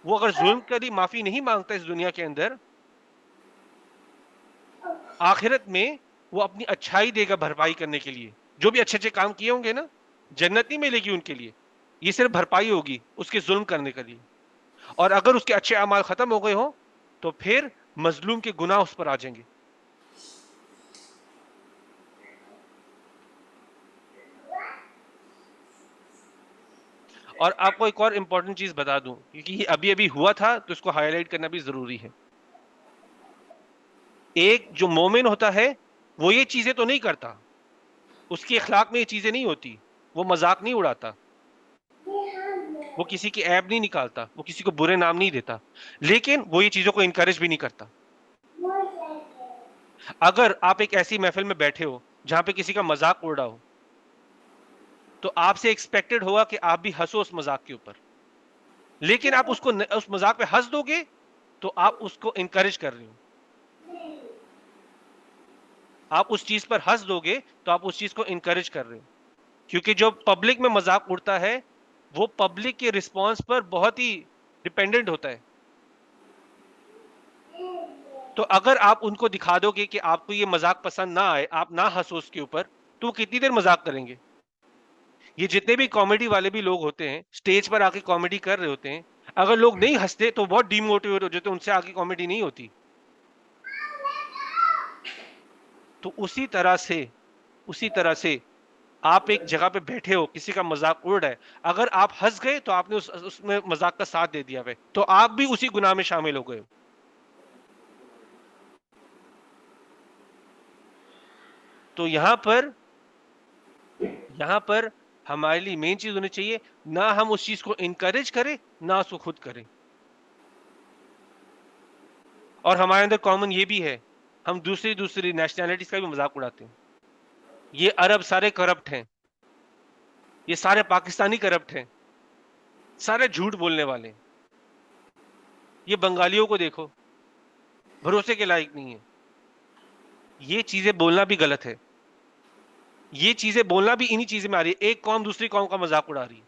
وہ اگر ظلم کے لیے معافی نہیں مانگتا اس دنیا کے اندر، آخرت میں وہ اپنی اچھائی دے گا بھرپائی کرنے کے لیے. جو بھی اچھے اچھے کام کیے ہوں گے نا، جنت نہیں ملے گی ان کے لیے، یہ صرف بھرپائی ہوگی اس کے ظلم کرنے کے لیے. اور اگر اس کے اچھے اعمال ختم ہو گئے ہوں تو پھر مظلوم کے گناہ اس پر آ جائیں گے. اور آپ کو ایک اور امپورٹنٹ چیز بتا دوں، کیونکہ یہ ابھی ابھی ہوا تھا تو اس کو ہائی لائٹ کرنا بھی ضروری ہے. ایک جو مومن ہوتا ہے وہ یہ چیزیں تو نہیں کرتا، اس کی اخلاق میں یہ چیزیں نہیں ہوتی، وہ مذاق نہیں اڑاتا، وہ کسی کی عیب نہیں نکالتا، وہ کسی کو برے نام نہیں دیتا، لیکن وہ یہ چیزوں کو انکریج بھی نہیں کرتا. اگر آپ ایک ایسی محفل میں بیٹھے ہو جہاں پہ کسی کا مذاق اڑ رہا ہو، تو آپ سے ایکسپیکٹڈ ہوگا کہ آپ بھی ہنسو اس مذاق کے اوپر، لیکن آپ اس مذاق پہ ہنس دو گے تو آپ اس کو انکریج کر رہے ہو. آپ اس چیز پر ہنس دو گے تو آپ اس چیز کو انکریج کر رہے ہو، کیونکہ جو پبلک میں مذاق اڑتا ہے وہ پبلک کے رسپانس پر بہت ہی ڈیپینڈنٹ ہوتا ہے. تو اگر آپ ان کو دکھا دو گے کہ آپ کو یہ مذاق پسند نہ آئے، آپ نہ ہنسو اس کے اوپر، تو وہ کتنی دیر مذاق کریں گے؟ یہ جتنے بھی کامیڈی والے بھی لوگ ہوتے ہیں سٹیج پر آ کے کامیڈی کر رہے ہوتے ہیں، اگر لوگ نہیں ہنستے تو بہت ڈی موٹیویٹ ہو جاتے، ان سے آگے کامیڈی نہیں ہوتی. تو اسی طرح سے آپ ایک جگہ پہ بیٹھے ہو، کسی کا مذاق اڑ رہا ہے، اگر آپ ہنس گئے تو آپ نے اس میں مذاق کا ساتھ دے دیا ہے، تو آپ بھی اسی گناہ میں شامل ہو گئے ہو. تو یہاں پر ہمارے لیے مین چیز ہونی چاہیے، نہ ہم اس چیز کو انکریج کریں نہ اس کو خود کریں. اور ہمارے اندر کامن یہ بھی ہے، ہم دوسری نیشنلٹیز کا بھی مذاق اڑاتے ہیں. یہ عرب سارے کرپٹ ہیں، یہ سارے پاکستانی کرپٹ ہیں، سارے جھوٹ بولنے والے ہیں. یہ بنگالیوں کو دیکھو، بھروسے کے لائق نہیں ہے. یہ چیزیں بولنا بھی غلط ہے، یہ چیزیں بولنا بھی انہی چیزیں میں آ رہی ہے. ایک قوم دوسری قوم کا مذاق اڑا رہی ہے.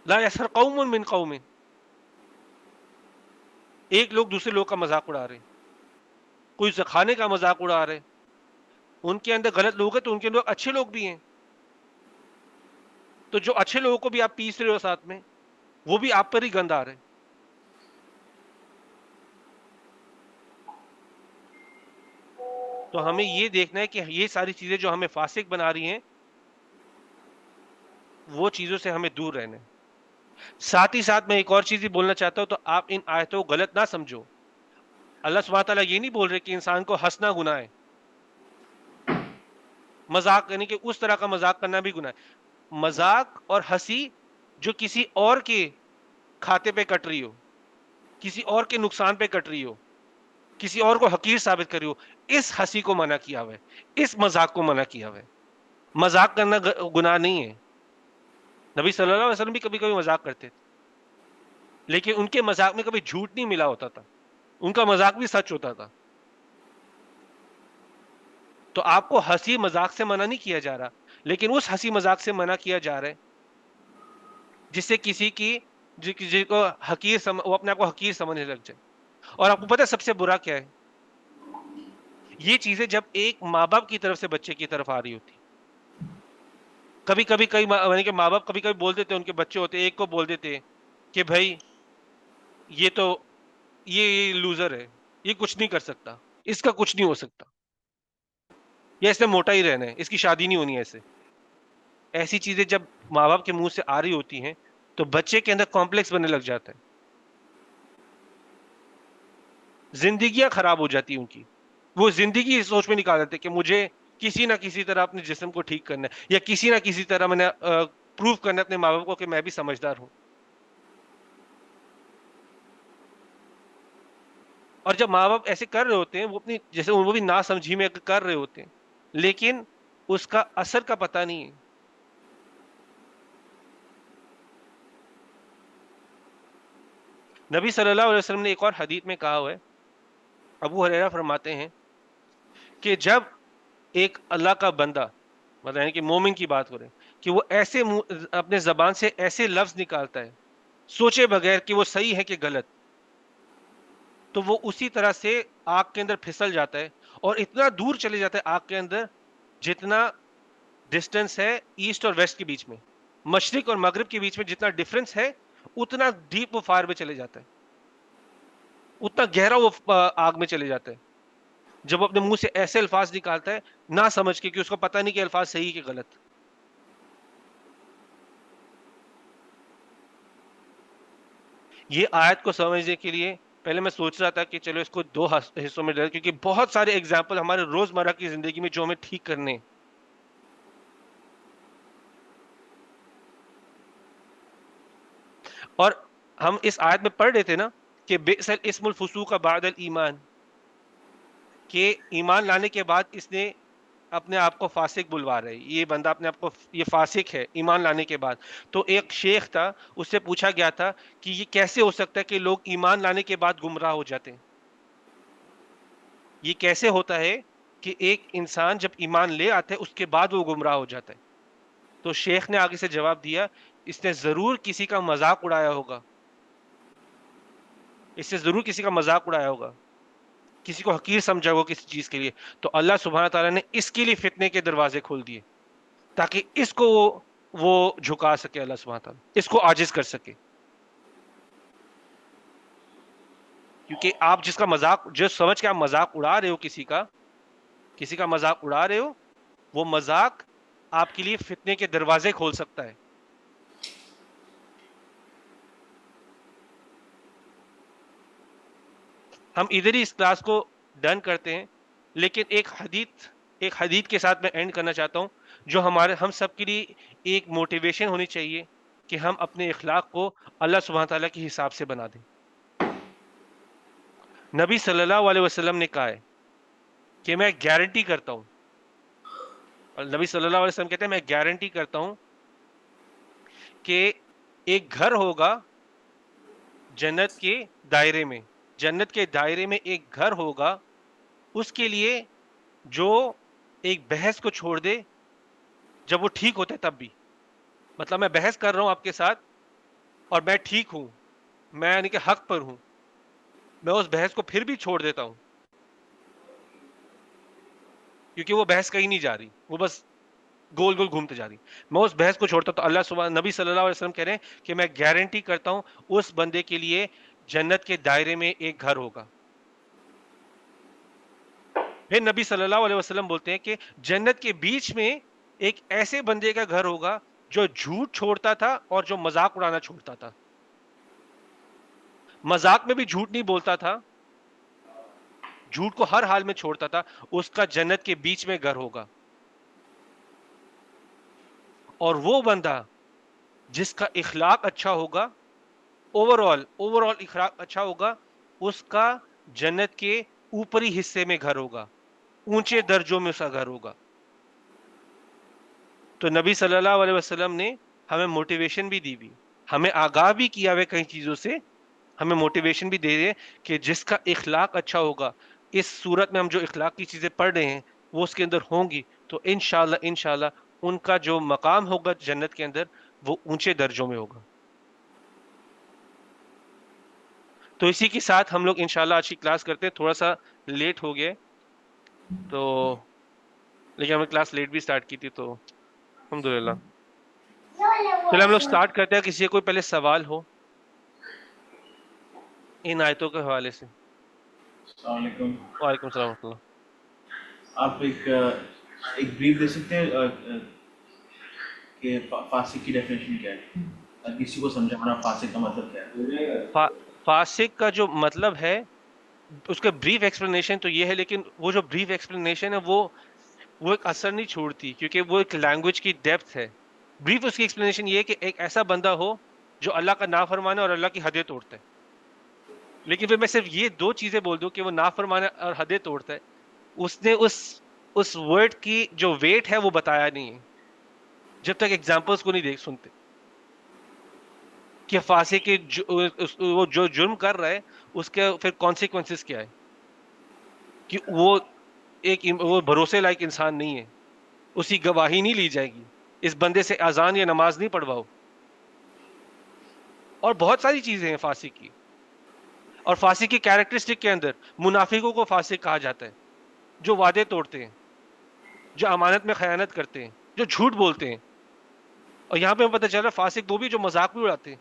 لا یسخر قوم من قوم، ایک لوگ دوسرے لوگ کا مذاق اڑا رہے ہیں، کوئی کھانے کا مذاق اڑا رہے ہیں. ان کے اندر غلط لوگ ہیں تو ان کے اندر اچھے لوگ بھی ہیں، تو جو اچھے لوگوں کو بھی آپ پیس رہے ہو ساتھ میں، وہ بھی آپ پر ہی گند آ رہے ہیں. تو ہمیں یہ دیکھنا ہے کہ یہ ساری چیزیں جو ہمیں فاسق بنا رہی ہیں، وہ چیزوں سے ہمیں دور رہنا ہے. ساتھ ہی ساتھ میں ایک اور چیز بھی بولنا چاہتا ہوں، تو آپ ان آیتوں کو غلط نہ سمجھو. اللہ سبحانہ تعالیٰ یہ نہیں بول رہے کہ انسان کو ہنسنا گناہ ہے، مذاق یعنی کہ اس طرح کا مذاق کرنا بھی گناہ ہے. مذاق اور ہنسی جو کسی اور کے کھاتے پہ کٹ رہی ہو، کسی اور کے نقصان پہ کٹ رہی ہو، کسی اور کو حقیر ثابت کر رہی ہو، اس ہنسی کو منع کیا ہوا ہے، اس مذاق کو منع کیا ہوا ہے. مذاق کرنا گناہ نہیں ہے. نبی صلی اللہ علیہ وسلم بھی کبھی کبھی مذاق کرتے تھے، لیکن ان کے مذاق میں کبھی جھوٹ نہیں ملا ہوتا تھا، ان کا مذاق بھی سچ ہوتا تھا. تو آپ کو ہنسی مذاق سے منع نہیں کیا جا رہا، لیکن اس ہنسی مذاق سے منع کیا جا رہا ہے جس سے کسی کو وہ اپنے آپ کو حقیر سمجھنے لگ جائے. اور آپ کو پتہ ہے سب سے برا کیا ہے؟ یہ چیزیں جب ایک ماں باپ کی طرف سے بچے کی طرف آ رہی ہوتی، کبھی کبھی یعنی کہ ماں باپ کبھی کبھی بول دیتے، ان کے بچے ہوتے ایک کو بول دیتے کہ بھائی یہ تو یہ لوزر ہے، یہ کچھ نہیں کر سکتا، اس کا کچھ نہیں ہو سکتا، یا اس نے موٹا ہی رہنا ہے، اس کی شادی نہیں ہونی ہے، ایسی چیزیں جب ماں باپ کے منہ سے آ رہی ہوتی ہیں تو بچے کے اندر کمپلیکس بننے لگ جاتا ہے، زندگیاں خراب ہو جاتی ہیں ان کی. وہ زندگی اس سوچ میں نکال دیتے کہ مجھے کسی نہ کسی طرح اپنے جسم کو ٹھیک کرنا ہے، یا کسی نہ کسی طرح میں نے پروف کرنا ہے اپنے ماں باپ کو کہ میں بھی سمجھدار ہوں. اور جب ماں باپ ایسے کر رہے ہوتے ہیں، وہ اپنی جیسے وہ بھی نا سمجھی میں کر رہے ہوتے ہیں، لیکن اس کا اثر کا پتہ نہیں ہے. نبی صلی اللہ علیہ وسلم نے ایک اور حدیث میں کہا ہوا ہے، ابو ہریرہ فرماتے ہیں کہ جب ایک اللہ کا بندہ، مطلب یعنی کہ مومن کی بات کریں، کہ وہ ایسے اپنے زبان سے ایسے لفظ نکالتا ہے سوچے بغیر کہ وہ صحیح ہے کہ غلط، تو وہ اسی طرح سے آگ کے اندر پھسل جاتا ہے اور اتنا دور چلے جاتا ہے آگ کے اندر جتنا ڈسٹینس ہے ایسٹ اور ویسٹ کے بیچ میں، مشرق اور مغرب کے بیچ میں جتنا ڈفرنس ہے، اتنا ڈیپ وہ فائر میں چلے جاتا ہے، اتنا گہرا وہ آگ میں چلے جاتا ہے جب وہ اپنے منہ سے ایسے الفاظ نکالتا ہے نہ سمجھ کے کہ اس کو پتہ نہیں کہ الفاظ صحیح کہ غلط. یہ آیت کو سمجھنے کے لیے پہلے میں سوچ رہا تھا کہ چلو اس کو دو حصوں میں ڈال، کیونکہ بہت سارے ایگزامپل ہمارے روزمرہ کی زندگی میں جو ہمیں ٹھیک کرنے ہیں. اور ہم اس آیت میں پڑھ رہے تھے نا کہ بئس الاسم الفسوق بعد الایمان، کہ ایمان لانے کے بعد اس نے اپنے آپ کو فاسق بلوا رہے، یہ بندہ اپنے آپ کو یہ فاسق ہے ایمان لانے کے بعد. تو ایک شیخ تھا، اس سے پوچھا گیا تھا کہ یہ کیسے ہو سکتا ہے کہ لوگ ایمان لانے کے بعد گمراہ ہو جاتے ہیں، یہ کیسے ہوتا ہے کہ ایک انسان جب ایمان لے آتا ہے اس کے بعد وہ گمراہ ہو جاتا ہے. تو شیخ نے آگے سے جواب دیا، اس نے ضرور کسی کا مذاق اڑایا ہوگا، اس سے ضرور کسی کا مذاق اڑایا ہوگا، کسی کو حقیر سمجھا ہوگا کسی چیز کے لیے، تو اللہ سبحانہ تعالیٰ نے اس کے لیے فتنے کے دروازے کھول دیے تاکہ اس کو وہ جھکا سکے، اللہ سبحانہ تعالیٰ اس کو عاجز کر سکے. کیونکہ آپ جس کا مذاق، جو سمجھ کے آپ مذاق اڑا رہے ہو کسی کا مذاق اڑا رہے ہو، وہ مذاق آپ کے لیے فتنے کے دروازے کھول سکتا ہے. ہم ادھر ہی اس کلاس کو ڈن کرتے ہیں، لیکن ایک حدیث کے ساتھ میں اینڈ کرنا چاہتا ہوں جو ہم سب کے لیے ایک موٹیویشن ہونی چاہیے کہ ہم اپنے اخلاق کو اللہ سبحانہ تعالیٰ کے حساب سے بنا دیں. نبی صلی اللہ علیہ وسلم نے کہا ہے کہ میں گارنٹی کرتا ہوں، اور نبی صلی اللہ علیہ وسلم کہتے ہیں میں گارنٹی کرتا ہوں کہ ایک گھر ہوگا جنت کے دائرے میں، جنت کے دائرے میں ایک گھر ہوگا اس کے لیے جو ایک بحث کو چھوڑ دے جب وہ ٹھیک ہوتا ہے تب بھی. مطلب میں بحث کر رہا ہوں آپ کے ساتھ اور میں ٹھیک ہوں، میں یعنی کہ حق پر ہوں، میں اس بحث کو پھر بھی چھوڑ دیتا ہوں کیونکہ وہ بحث کہیں نہیں جا رہی، وہ بس گول گول گھومتے جا رہی، میں اس بحث کو چھوڑتا. تو اللہ سبحانہ نبی صلی اللہ علیہ وسلم کہہ رہے ہیں کہ میں گارنٹی کرتا ہوں اس بندے کے لیے جنت کے دائرے میں ایک گھر ہوگا. پھر نبی صلی اللہ علیہ وسلم بولتے ہیں کہ جنت کے بیچ میں ایک ایسے بندے کا گھر ہوگا جو جھوٹ چھوڑتا تھا اور جو مذاق اڑانا چھوڑتا تھا، مذاق میں بھی جھوٹ نہیں بولتا تھا، جھوٹ کو ہر حال میں چھوڑتا تھا، اس کا جنت کے بیچ میں گھر ہوگا. اور وہ بندہ جس کا اخلاق اچھا ہوگا، اوور آل اخلاق اچھا ہوگا، اس کا جنت کے اوپری حصے میں گھر ہوگا، اونچے درجوں میں اس کا گھر ہوگا. تو نبی صلی اللہ علیہ وسلم نے ہمیں موٹیویشن بھی دی ہوئی، ہمیں آگاہ بھی کیا ہوا کئی چیزوں سے، ہمیں موٹیویشن بھی دے دے کہ جس کا اخلاق اچھا ہوگا، اس صورت میں ہم جو اخلاق کی چیزیں پڑھ رہے ہیں وہ اس کے اندر ہوں گی تو انشاءاللہ ان کا جو مقام ہوگا جنت کے اندر وہ اونچے درجوں میں ہوگا. تو اسی کے ساتھ ہم لوگ انشاءاللہ آج کی کلاس کرتے ہیں. تھوڑا سا لیٹ ہو گیا تو، لیکن ہم نے کلاس لیٹ بھی سٹارٹ کی تھی تو الحمدللہ. چلے ہم لوگ سٹارٹ کرتے ہیں. کسی سے کوئی پہلے سوال ہو ان آیتوں کے حوالے سے؟ السلام علیکم. وعلیکم السلام ورحمۃ اللہ. آپ ایک بریف دے سکتے ہیں کہ فاسق کی ڈیفینیشن کیا ہے، تاکہ کسی کو سمجھانا فاسق کا مطلب کیا ہے. فاسق کا جو مطلب ہے اس کا بریف ایکسپلینیشن تو یہ ہے، لیکن وہ جو بریف ایکسپلینیشن ہے وہ ایک اثر نہیں چھوڑتی، کیونکہ وہ ایک لینگویج کی ڈیپتھ ہے. بریف اس کی ایکسپلینیشن یہ ہے کہ ایک ایسا بندہ ہو جو اللہ کا نافرمان ہے اور اللہ کی حدیں توڑتا ہے. لیکن پھر میں صرف یہ دو چیزیں بول دوں کہ وہ نافرمان ہے اور حدیں توڑتا ہے، اس نے اس ورڈ کی جو ویٹ ہے وہ بتایا نہیں ہے جب تک ایگزامپلس کو نہیں دیکھ سنتے کہ فاسق کے وہ جو جرم کر رہا ہے اس کے پھر کانسیکوینسز کیا ہے، کہ وہ بھروسے لائق انسان نہیں ہے، اس کی گواہی نہیں لی جائے گی، اس بندے سے اذان یا نماز نہیں پڑھواؤ، اور بہت ساری چیزیں ہیں فاسق کی. اور فاسق کی کیریکٹرسٹک کے اندر منافقوں کو فاسق کہا جاتا ہے، جو وعدے توڑتے ہیں، جو امانت میں خیانت کرتے ہیں، جو جھوٹ بولتے ہیں. اور یہاں پہ ہمیں پتہ چل رہا ہے فاسق وہ بھی جو مذاق بھی اڑاتے ہیں،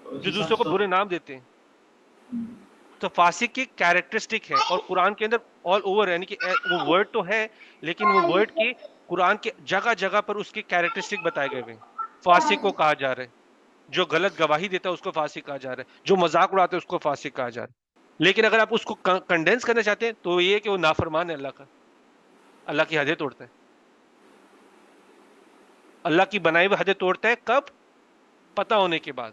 اس جو حساب دوسروں سے کو تو برے نام دیتے ہیں. تو فاسق کی کیریکٹرسٹک ہے، اور قرآن کے اندر آل اوور، یعنی کہ وہ ورڈ تو ہے لیکن وہ ورڈ کی قرآن کے جگہ جگہ پر اس کی کیریکٹرسٹک بتائے گئے ہوئے ہیں. فاسق کو کہا جا رہا ہے جو غلط گواہی دیتا ہے، اس کو فاسق کہا جا رہا ہے جو مذاق اڑاتا ہے، اس کو فاسق کہا جا رہا ہے. لیکن اگر آپ اس کو کنڈینس کرنا چاہتے ہیں تو یہ کہ وہ نافرمان ہے اللہ کا، اللہ کی حدیں توڑتا ہے، اللہ کی بنائی ہوئی حدیں توڑتا ہے. کب؟ پتہ ہونے کے بعد.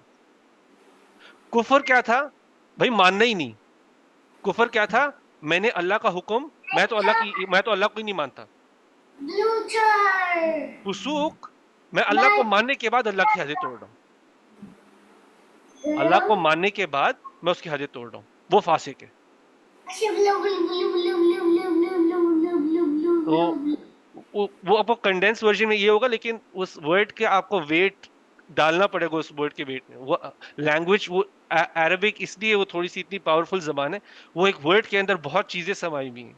کفر کیا تھا؟ بھائی ماننا ہی نہیں. کفر کیا تھا؟ میں نے اللہ کا حکم، میں تو اللہ کو ہی نہیں مانتا. فسوق، میں اللہ کو ماننے کے بعد اللہ کی حدیں توڑ رہا ہوں، اللہ کو ماننے کے بعد میں اس کی حدیں توڑ رہا ہوں، وہ فاسق ہے. تو وہ آپ کو کنڈینس ورژن میں یہ ہوگا، لیکن اس ورڈ کے آپ کو ویٹ ڈالنا پڑے گا، اس ورڈ کے ویٹ میں. وہ لینگویج، وہ عربک اس لیے وہ تھوڑی سی اتنی پاورفل زبان ہے، وہ ایک ورڈ کے اندر بہت چیزیں سمائی ہوئی ہیں.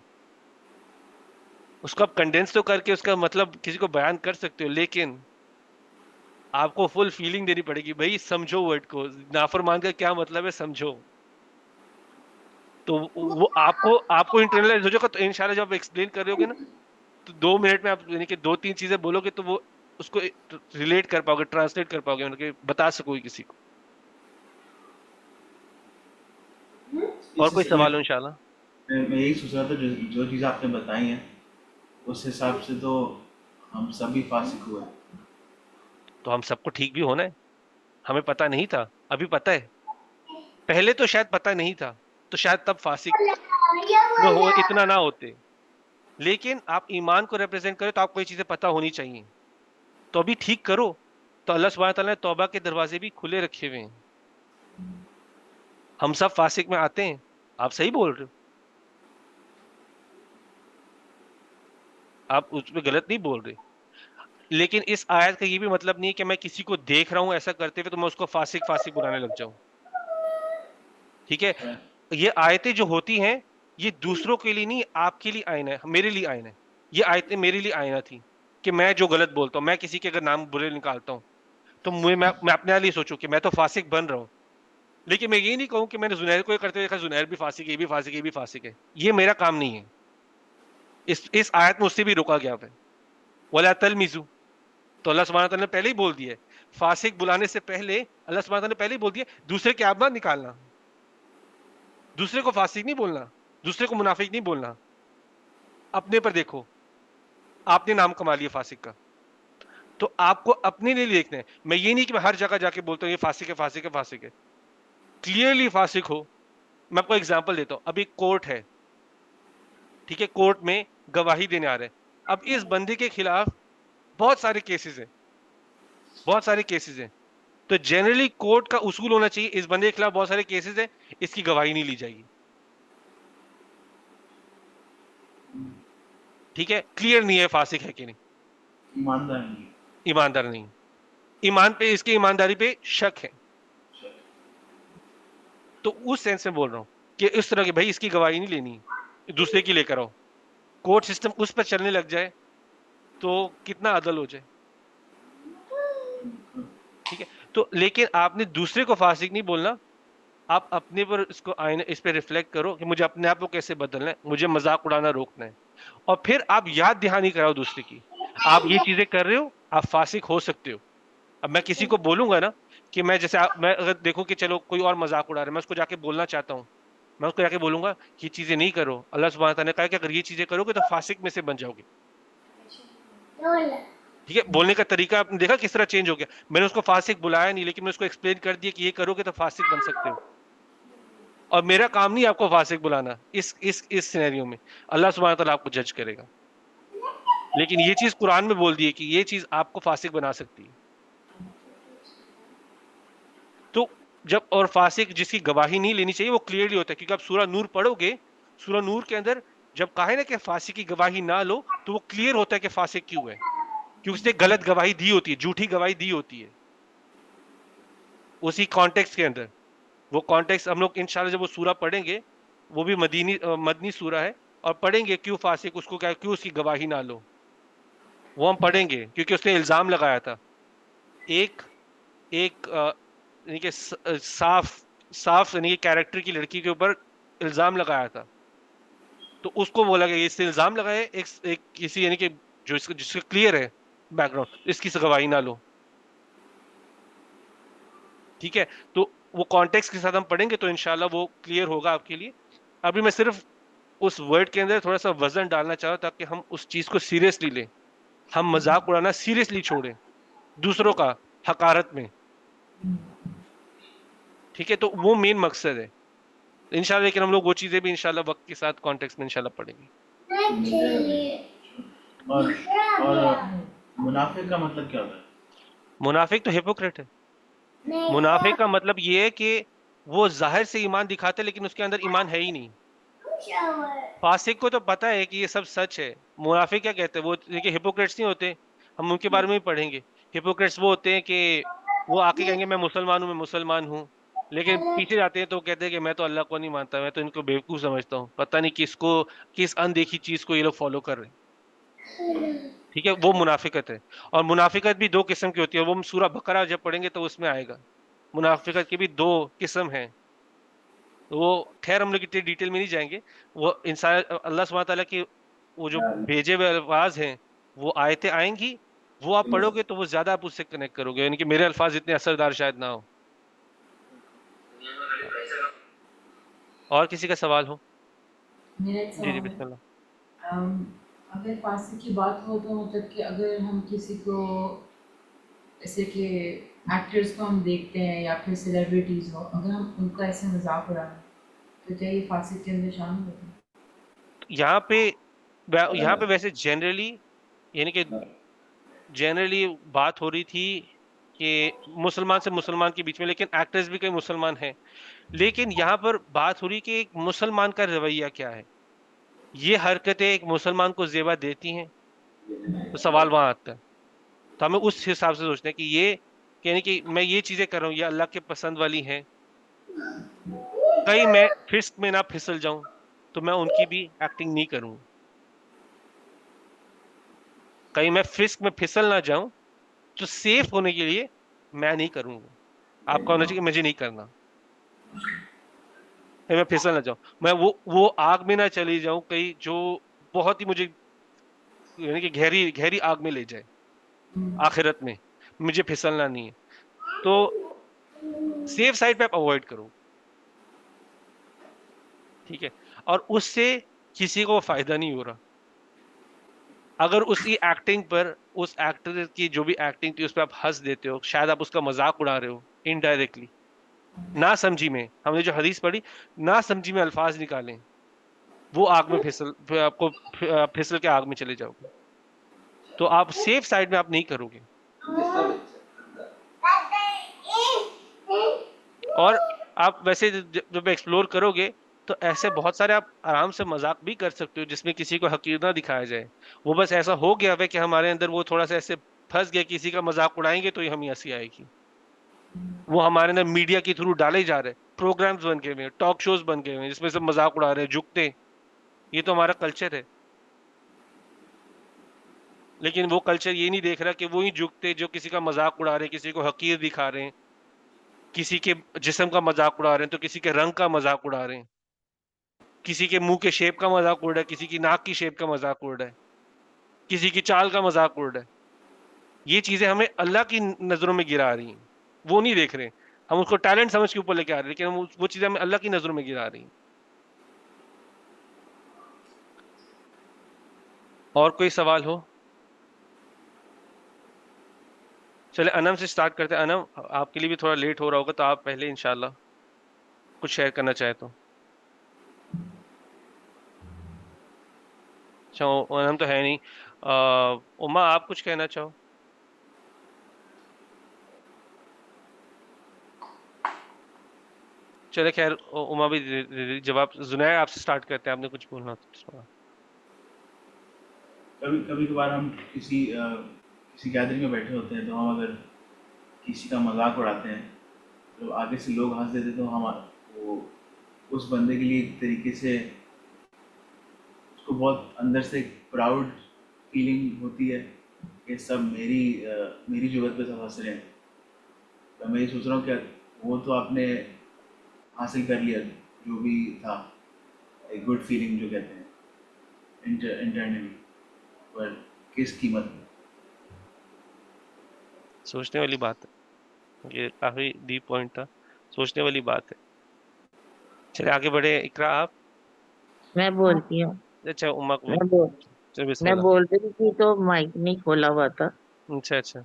اس کو آپ کنڈینس تو کر کے اس کا مطلب کسی کو بیان کر سکتے ہو، لیکن آپ کو فل فیلنگ دینی پڑے گی. بھائی سمجھو ورڈ کو، نافرمان کا کیا مطلب ہے سمجھو. تو وہ آپ کو انٹرنلائز ہو جائے گا. تو انشاءاللہ جب آپ ایکسپلین کر رہے ہوگے نا تو 2 منٹ میں آپ یعنی کہ 2-3 چیزیں بولو گے تو وہ اس کو ریلیٹ کر پاؤ گے، ٹرانسلیٹ کر پاؤ گے، کہ بتا سکو گے کسی کو. اور کوئی سوال ہو انشاءاللہ؟ میں یہی سوچ رہا تھا جو چیزیں آپ نے بتائی ہیں اس حساب سے تو ہم سبھی فاسق ہوئے. تو ہم سب کو ٹھیک بھی ہونا ہے. ہمیں پتہ نہیں تھا، ابھی پتہ ہے. پہلے تو شاید پتہ نہیں تھا تو شاید تب فاسق میں ہو اتنا نہ ہوتے. لیکن آپ ایمان کو ریپرزینٹ کریں تو آپ کو یہ چیزیں پتہ ہونی چاہیے. تو ابھی ٹھیک کرو. تو اللہ سبحانہ تعالیٰ نے توبہ کے دروازے بھی کھلے رکھے ہوئے ہیں. ہم سب فاسق میں آتے ہیں، آپ صحیح بول رہے ہو، آپ اس پہ غلط نہیں بول رہے. لیکن اس آیت کا یہ بھی مطلب نہیں ہے کہ میں کسی کو دیکھ رہا ہوں ایسا کرتے ہوئے تو میں اس کو فاسق فاسق بلانے لگ جاؤں. ٹھیک ہے؟ یہ آیتیں جو ہوتی ہیں یہ دوسروں کے لیے نہیں، آپ کے لیے آئینہ ہے، میرے لیے آئینہ ہے. یہ آیتیں میرے لیے آئینہ تھی کہ میں جو غلط بولتا ہوں، میں کسی کے اگر نام برے نکالتا ہوں تو میں اپنے لیے سوچوں کہ میں تو فاسق بن رہا ہوں. لیکن میں یہ نہیں کہوں کہ میں نے زنیر کو یہ کرتے ہوئے دیکھا، زنیر بھی فاسق ہے، یہ بھی فاسق ہے، یہ بھی فاسق ہے. یہ میرا کام نہیں ہے. اس آیت میں اس سے بھی روکا گیا ہے. وَلَا تَلْمِزُوا، تو اللہ سبحانہ تعالیٰ نے پہلے ہی بول دیا ہے، فاسق بلانے سے پہلے اللہ سبحانہ تعالیٰ نے پہلے ہی بول دیا دوسرے کے آپ نہ نکالنا، دوسرے کو فاسق نہیں بولنا، دوسرے کو منافق نہیں بولنا. اپنے پر دیکھو، آپ نے نام کما لیا فاسق کا، تو آپ کو اپنے لیے دیکھنا ہے. میں یہ نہیں کہ میں ہر جگہ جا کے بولتا ہوں یہ فاسق ہے، فاسق ہے، فاسق ہے. کلیئرلی فاسق ہو. میں آپ کو ایگزامپل دیتا ہوں. ابھی کورٹ ہے، ٹھیک ہے، کورٹ میں گواہی دینے آ رہے ہیں. اب اس بندے کے خلاف بہت سارے کیسز ہیں، بہت سارے کیسز ہیں. تو جنرلی کورٹ کا اصول ہونا چاہیے اس بندے کے خلاف بہت سارے کیسز ہیں، اس کی گواہی نہیں لی جائے گی. ٹھیک ہے، کلیئر نہیں ہے فاسق ہے کہ نہیں، ایماندار نہیں. ایماندار نہیں، ایمان پہ، اس کی ایمانداری پہ شک ہے. تو اس سینس میں بول رہا ہوں کہ اس طرح کہ بھائی اس کی گواہی نہیں لینی، دوسرے کی لے کر آؤ. کورٹ سسٹم اس پر چلنے لگ جائے تو کتنا عدل ہو جائے. ٹھیک ہے. تو لیکن آپ نے دوسرے کو فاسق نہیں بولنا، آپ اپنے پر اس کو آئینہ، اس پہ ریفلیکٹ کرو کہ مجھے اپنے آپ کو کیسے بدلنا ہے، مجھے مذاق اڑانا روکنا ہے. اور پھر آپ یاد دہانی کراؤ دوسرے کی. آپ یہ چیزیں کر رہے ہو، آپ فاسق ہو سکتے ہو. اب میں کسی کو بولوں گا نا کہ میں جیسے میں اگر دیکھوں کہ چلو کوئی اور مذاق اڑا رہا ہے، میں اس کو جا کے بولنا چاہتا ہوں، میں اس کو جا کے بولوں گا یہ چیزیں نہیں کرو. اللہ سبحانہ تعالیٰ نے کہا کہ اگر یہ چیزیں کرو گے تو فاسق میں سے بن جاؤ گے. ٹھیک ہے، بولنے کا طریقہ آپ نے دیکھا کس طرح چینج ہو گیا. میں نے اس کو فاسق بلایا نہیں، لیکن میں اس کو ایکسپلین کر دیا کہ یہ کرو گے تو فاسق بن سکتے ہو. اور میرا کام نہیں آپ کو فاسق بلانا اس سینیریو میں. اللہ سبحانہ تعالیٰ آپ کو جج کرے گا. لیکن یہ چیز قرآن میں بول دی ہے کہ یہ چیز آپ کو فاسق بنا سکتی ہے. تو جب اور فاسق جس کی گواہی نہیں لینی چاہیے وہ کلیئرلی ہوتا ہے، کیونکہ آپ سورہ نور پڑھو گے، سورہ نور کے اندر جب کہا ہے نا کہ فاسق کی گواہی نہ لو، تو وہ کلیئر ہوتا ہے کہ فاسق کیوں ہے، کیونکہ اس نے غلط گواہی دی ہوتی ہے، جھوٹی گواہی دی ہوتی ہے اسی کانٹیکس کے اندر. وہ کانٹیکس ہم لوگ انشاءاللہ جب وہ سورہ پڑھیں گے، وہ بھی مدنی سورہ ہے، اور پڑھیں گے کیوں فاسق، اس کو کیوں اس کی گواہی نہ لو، وہ ہم پڑھیں گے. کیونکہ اس نے الزام لگایا تھا ایک ایک یعنی کہ صاف صاف یعنی کہ کیریکٹر کی لڑکی کے اوپر الزام لگایا تھا. تو اس کو بولا گیا اس سے الزام لگائے ایک کسی یعنی کہ جس کا کلیئر ہے بیک گراؤنڈ، اس کی گواہی نہ لو. ٹھیک ہے، تو وہ کانٹیکس کے ساتھ ہم پڑھیں گے تو انشاءاللہ وہ کلیئر ہوگا آپ کے لیے. ابھی میں صرف اس ورڈ کے اندر تھوڑا سا وزن ڈالنا چاہوں تاکہ ہم اس چیز کو سیریسلی لیں، ہم مذاق اڑانا سیریسلی چھوڑیں دوسروں کا حقارت میں. ٹھیک ہے، تو وہ مین مقصد ہے انشاءاللہ. لیکن ہم لوگ وہ چیزیں بھی انشاءاللہ وقت کے ساتھ کانٹیکس میں انشاءاللہ پڑھیں گے. اور منافق کا مطلب کیا ہوتا ہے؟ منافق تو ہپوکریٹ ہے. منافق کا مطلب یہ ہے کہ وہ ظاہر سے ایمان دکھاتے لیکن اس کے اندر ایمان ہے ہی نہیں. فاسق کو تو پتا ہے کہ یہ سب سچ ہے. منافق کیا کہتے ہیں؟ وہ دیکھیں ہپوکریٹس نہیں ہوتے، ہم ان کے بارے میں بھی پڑھیں گے. ہپوکریٹس وہ ہوتے ہیں کہ وہ آ کے کہیں گے میں مسلمان ہوں، لیکن پیچھے جاتے ہیں تو کہتے ہیں کہ میں تو اللہ کو نہیں مانتا، میں تو ان کو بیوقوف سمجھتا ہوں، پتہ نہیں کس اندیکھی چیز کو یہ لوگ فالو کر رہے ہیں. ٹھیک ہے، وہ منافقت ہے. اور منافقت بھی دو قسم کی ہوتی ہے، وہ ہم سورہ بقرہ جب پڑھیں گے تو اس میں آئے گا. منافقت کی بھی دو قسم ہیں، وہ خیر ہم لوگ اتنی ڈیٹیل میں نہیں جائیں گے. وہ انسان اللہ سبحانہ تعالیٰ کی وہ جو بھیجے ہوئے الفاظ ہیں، وہ آیتیں آئیں گی، وہ آپ پڑھو گے تو وہ زیادہ آپ اس سے کنیکٹ کرو گے، یعنی کہ میرے الفاظ اتنے اثردار شاید نہ ہو. اور کسی کا سوال ہو؟ میرا ایک جی سوال بسم اللہ. ہے، اگر فاسق کی بات ہو تو مطلب کہ اگر ہم کسی کو جیسے کہ ایکٹرز کو ہم دیکھتے ہیں یا پھر سیلیبریٹیز ہو، اگر ہم ان کا ایسے مذاق اڑائیں تو کیا یہ فاسق کے اندر شامل ہوتا ہے؟ یہاں پہ ویسے یعنی کہ جنرلی بات ہو رہی تھی کہ مسلمان سے مسلمان کے بیچ میں، لیکن ایکٹرز بھی کئی مسلمان ہیں. لیکن یہاں پر بات ہو رہی کہ ایک مسلمان کا رویہ کیا ہے. یہ حرکتیں ایک مسلمان کو زیبا دیتی ہیں، تو سوال وہاں آتا ہے. تو ہمیں اس حساب سے سوچنا ہے کہ یعنی کہ میں یہ چیزیں کر رہا ہوں یہ اللہ کے پسند والی ہیں. کہیں میں فسق میں نہ پھسل جاؤں تو میں ان کی بھی ایکٹنگ نہیں کروں. کہیں میں فسق میں پھسل نہ جاؤں تو سیف ہونے کے لیے میں نہیں کروں گا. آپ کا ہونا چاہیے کہ مجھے نہیں کرنا، میں پھسل نہ جاؤں، میں وہ آگ میں نہ چلی جاؤں کہیں جو بہت ہی مجھے یعنی کہ گہری گہری آگ میں لے جائے آخرت میں. مجھے پھسلنا نہیں ہے، تو سیف سائڈ پہ آپ اوائڈ کرو. ٹھیک ہے، اور اس سے کسی کو فائدہ نہیں ہو رہا. اگر اسی ایکٹنگ پر اس ایکٹر کی جو بھی ایکٹنگ تھی اس پہ آپ ہنس دیتے ہو، شاید آپ اس کا مذاق اڑا رہے ہو انڈائریکٹلی، نہ سمجھی میں. ہم نے جو حدیث پڑھی، نہ سمجھی میں الفاظ نکالیں، وہ آگ میں آپ کو پھسل کے آگ میں چلے جاؤ گے. تو آپ سیف سائڈ میں آپ نہیں کرو گے. اور آپ ویسے جب ایکسپلور کرو گے تو ایسے بہت سارے آپ آرام سے مذاق بھی کر سکتے ہو جس میں کسی کو حقیر نہ دکھایا جائے. وہ بس ایسا ہو گیا ہے کہ ہمارے اندر وہ تھوڑا سا ایسے پھنس گیا، کسی کا مذاق اڑائیں گے تو یہ ہمیں ہنسی آئے گی. وہ ہمارے اندر میڈیا کے تھرو ڈالے جا رہے، پروگرامز بن گئے ہوئے، ٹاک شوز بن گئے ہوئے جس میں سب مذاق اڑا رہے ہیں، جھکتے. یہ تو ہمارا کلچر ہے. لیکن وہ کلچر یہ نہیں دیکھ رہا کہ وہی جھکتے جو کسی کا مذاق اڑا رہے ہیں، کسی کو حقیر دکھا رہے ہیں، کسی کے جسم کا مذاق اڑا رہے ہیں تو کسی کے رنگ کا مذاق اڑا رہے ہیں، کسی کے منہ کے شیپ کا مذاق اڑ رہا ہے، کسی کی ناک کی شیپ کا مذاق اڑ رہا ہے. کسی کی چال کا مذاق اڑ رہا ہے. یہ چیزیں ہمیں اللہ کی نظروں میں گرا رہی ہیں, وہ نہیں دیکھ رہے. ہم اس کو ٹیلنٹ سمجھ کے اوپر لے کے آ رہے ہیں, لیکن وہ چیزیں ہمیں اللہ کی نظروں میں گرا رہی ہیں. اور کوئی سوال ہو؟ چلے انم سے سٹارٹ کرتے ہیں. انم, آپ کے لیے بھی تھوڑا لیٹ ہو رہا ہوگا, تو آپ پہلے انشاءاللہ کچھ شیئر کرنا چاہے تو. اچھا, انم تو ہے نہیں. اما, آپ کچھ کہنا چاہو؟ چلے خیر, اما بھی جواب. زنید, آپ سے سٹارٹ کرتے ہیں, آپ نے کچھ بولنا تو. کبھی کبھار ہم کسی گیدرنگ میں بیٹھے ہوتے ہیں, تو ہم اگر کسی کا مذاق اڑاتے ہیں تو آگے سے لوگ ہنس دیتے, تو ہم وہ اس بندے کے لیے ایک طریقے سے اس کو بہت اندر سے ایک پراؤڈ فیلنگ ہوتی ہے کہ سب میری جرت پہ سب ہنس رہے ہیں. تو میں یہ سوچ رہا ہوں کہ وہ تو آپ نے حاصل کر لیا جو بھی تھا, ایک گڈ فیلنگ جو کہتے ہیں انٹرنلی, پر کس قیمت میں. سوچنے والی بات ہے, یہ کافی ڈیپ پوائنٹ تھا, سوچنے والی بات ہے. چلے آگے بڑھے. اقرا, آپ. میں بولتی ہوں. اچھا, اما کو میں بول چلے, بسم میں اللہ. بول رہی تھی تو مائک نہیں کھولا ہوا تھا. اچھا اچھا,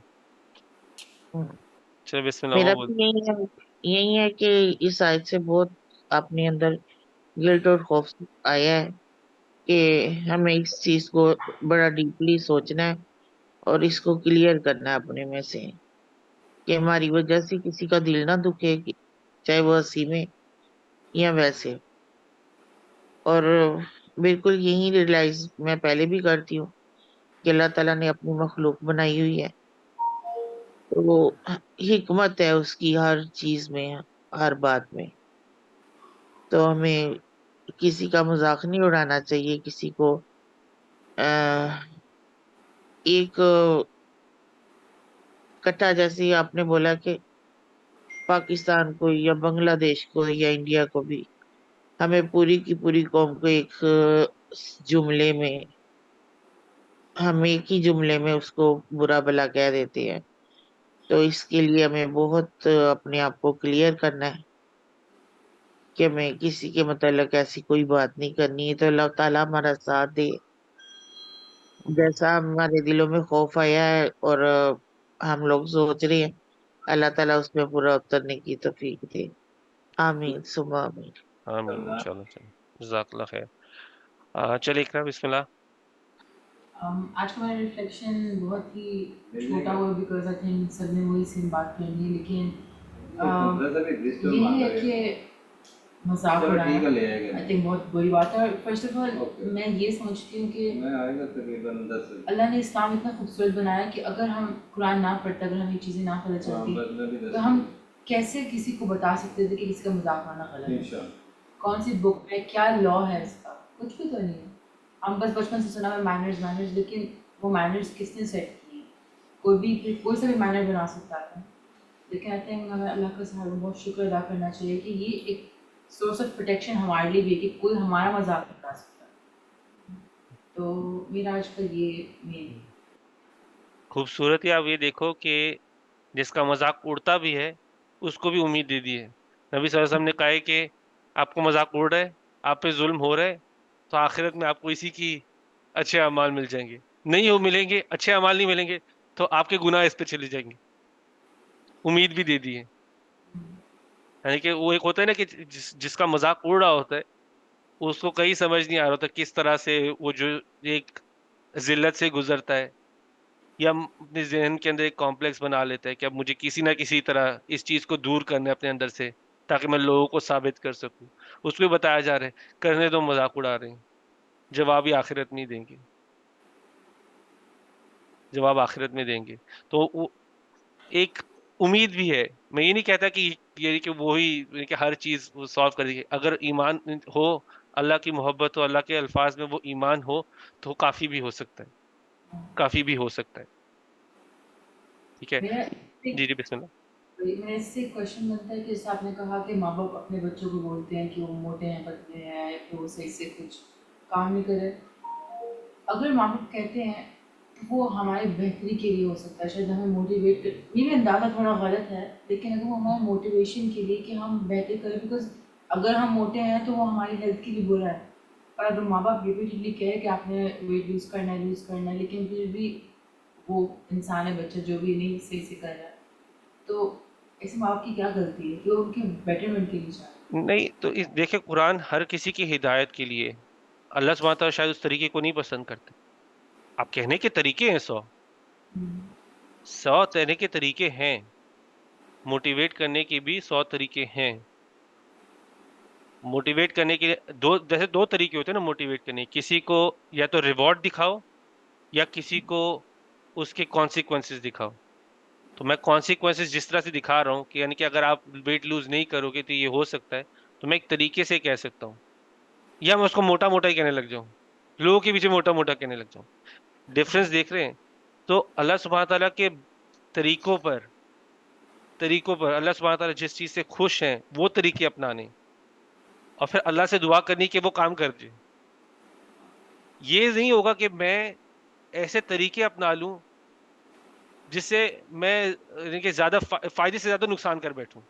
چلے بسم اللہ, میرا اما بول. بھی یہی ہے کہ اس آیت سے بہت اپنے اندر گلٹ اور خوف آیا ہے کہ ہمیں اس چیز کو بڑا ڈیپلی سوچنا ہے اور اس کو کلیئر کرنا ہے اپنے میں سے, کہ ہماری وجہ سے کسی کا دل نہ دکھے, چاہے وہ ہنسی میں یا ویسے. اور بالکل یہی ریئلائز میں پہلے بھی کرتی ہوں کہ اللہ تعالیٰ نے اپنی مخلوق بنائی ہوئی ہے, تو حکمت ہے اس کی ہر چیز میں, ہر بات میں. تو ہمیں کسی کا مذاق نہیں اڑانا چاہیے, کسی کو ایک کٹھا, جیسے آپ نے بولا کہ پاکستان کو یا بنگلہ دیش کو یا انڈیا کو بھی, ہمیں پوری کی پوری قوم کو ایک جملے میں, ہم ایک ہی جملے میں اس کو برا بھلا کہہ دیتے ہیں. تو اس کے لیے ہمیں بہت اپنے آپ کو کلیئر کرنا ہے کہ ہمیں کسی کے متعلق ایسی کوئی بات نہیں کرنی ہے. تو اللہ تعالیٰ ہمارا ساتھ دے. جیسا ہمارے دلوں میں خوف آیا ہے اور ہم لوگ سوچ رہے ہیں, اللہ تعالیٰ اس میں پورا اترنے کی توفیق دے. آمین ثم آمین. آمین انشاءاللہ. چلے, جزاک اللہ خیر. چلے اقرا, بسم اللہ. آج کا میرا ریفلیکشن بہت ہی چھوٹا ہوا بیکاز آئی تھنک سب نے وہی سیم بات کرنی ہے, لیکن یہی ہے کہ مذاق اڑانا آئی تھنک بہت بری بات ہے. اور فرسٹ آف آل میں یہ سمجھتی ہوں کہ اللہ نے اسلام اتنا خوبصورت بنایا کہ اگر ہم قرآن نہ پڑھتے, اگر ہمیں یہ چیزیں نہ پتہ چلتی, تو ہم کیسے کسی کو بتا سکتے تھے کہ کسی کا مذاق اڑانا غلط ہے. کون سی بک میں کیا لا ہے اس کا, کچھ بھی تو نہیں ہے. ہم بس بچپن سے سنا ہے مینرز, لیکن وہ مینرز کس نے سیٹ کی؟ کوئی سا بھی مینر بنا سکتا ہے. لیکن آئی تھنک ہمیں اللہ کا سہارا بہت شکر ادا کرنا چاہیے کہ یہ ایک سورس آف پروٹیکشن ہمارے لیے بھی ہے کہ کوئی ہمارا مذاق نہیں اڑا سکتا. تو میرا آج کا یہ مین خوبصورتی آپ یہ دیکھو کہ جس کا مذاق اڑتا بھی ہے اس کو بھی امید دے دی ہے. نبی صلی اللہ علیہ وسلم نے کہا ہے کہ آپ کو مذاق اڑ رہا ہے, آپ پہ ظلم ہو رہا ہے, تو آخرت میں آپ کو اسی کی اچھے اعمال مل جائیں گے. نہیں ہو ملیں گے, اچھے اعمال نہیں ملیں گے, تو آپ کے گناہ اس پہ چلے جائیں گے. امید بھی دے دی ہے. یعنی کہ وہ ایک ہوتا ہے نا کہ جس کا مذاق اڑ رہا ہوتا ہے, اس کو کہیں سمجھ نہیں آ رہا ہوتا کس طرح سے وہ جو ایک ذلت سے گزرتا ہے, یا اپنے ذہن کے اندر ایک کمپلیکس بنا لیتا ہے کہ اب مجھے کسی نہ کسی طرح اس چیز کو دور کرنا ہے اپنے اندر سے, تاکہ میں لوگوں کو ثابت کر سکوں. اس کو بھی بتایا جا رہا ہے کرنے دو, مذاق اڑا رہے ہیں, جواب ہی آخرت نہیں دیں گے, جواب آخرت میں دیں گے. تو وہ ایک امید بھی ہے. میں یہ نہیں کہتا کہ وہی کہ ہر چیز وہ سالو کر دے گی. اگر ایمان ہو, اللہ کی محبت ہو, اللہ کے الفاظ میں وہ ایمان ہو, تو کافی بھی ہو سکتا ہے, کافی بھی ہو سکتا ہے. ٹھیک ہے, جی جی بسم اللہ. میرا اس سے ایک کویشچن بنتا ہے کہ جیسے آپ نے کہا کہ ماں باپ اپنے بچوں کو بولتے ہیں کہ وہ موٹے ہیں, پتلے ہیں, یا پھر وہ صحیح سے کچھ کام نہیں کرے. اگر ماں باپ کہتے ہیں وہ ہماری بہتری کے لیے ہو سکتا ہے، شاید ہمیں موٹیویٹ کر، یہ بھی اندازہ تھوڑا غلط ہے، لیکن اگر وہ ہمارے موٹیویشن کے لیے کہ ہم بہتر کریں، بیکاز اگر ہم موٹے ہیں تو وہ ہماری ہیلتھ کے لیے برا ہے. اور اگر ماں باپ ریپیٹڈلی کہے کہ آپ نے ویٹ لوز کرنا ہے، لیکن پھر بھی وہ انسان ہے، بچہ جو بھی نہیں صحیح سے کر رہا ہے، تو ایسے ماں باپ کی کیا غلطی ہے کہ وہ ان کے بیٹرمنٹ کے لیے چاہتے نہیں تو دیکھیں قرآن ہر کسی کی ہدایت کے لیے، اللہ سبحانہ تعالیٰ شاید اس طریقے کو نہیں پسند کرتے. آپ کہنے کے طریقے ہیں 100 کہنے کے طریقے ہیں، موٹیویٹ کرنے کے بھی 100 طریقے ہیں. موٹیویٹ کرنے کے لیے جیسے دو طریقے ہوتے ہیں نا موٹیویٹ کرنے، کسی کو یا تو ریوارڈ دکھاؤ یا کسی کو اس کے کانسیکوینسز دکھاؤ. تو میں کانسیکوینسز جس طرح سے دکھا رہا ہوں کہ یعنی کہ اگر آپ ویٹ لوز نہیں کرو گے تو یہ ہو سکتا ہے، تو میں ایک طریقے سے کہہ سکتا ہوں، یا میں اس کو موٹا موٹا ہی کہنے لگ جاؤں، لوگوں کے پیچھے موٹا موٹا کہنے لگ جاؤں. ڈفرنس دیکھ رہے ہیں؟ تو اللہ سبحانہ تعالیٰ کے طریقوں پر اللہ سبحانہ تعالیٰ جس چیز سے خوش ہیں وہ طریقے اپنانے، اور پھر اللہ سے دعا کرنی کہ وہ کام کر دے. یہ نہیں ہوگا کہ میں ایسے طریقے اپنا لوں جس سے میں یعنی کہ زیادہ فائدے سے زیادہ نقصان کر بیٹھوں.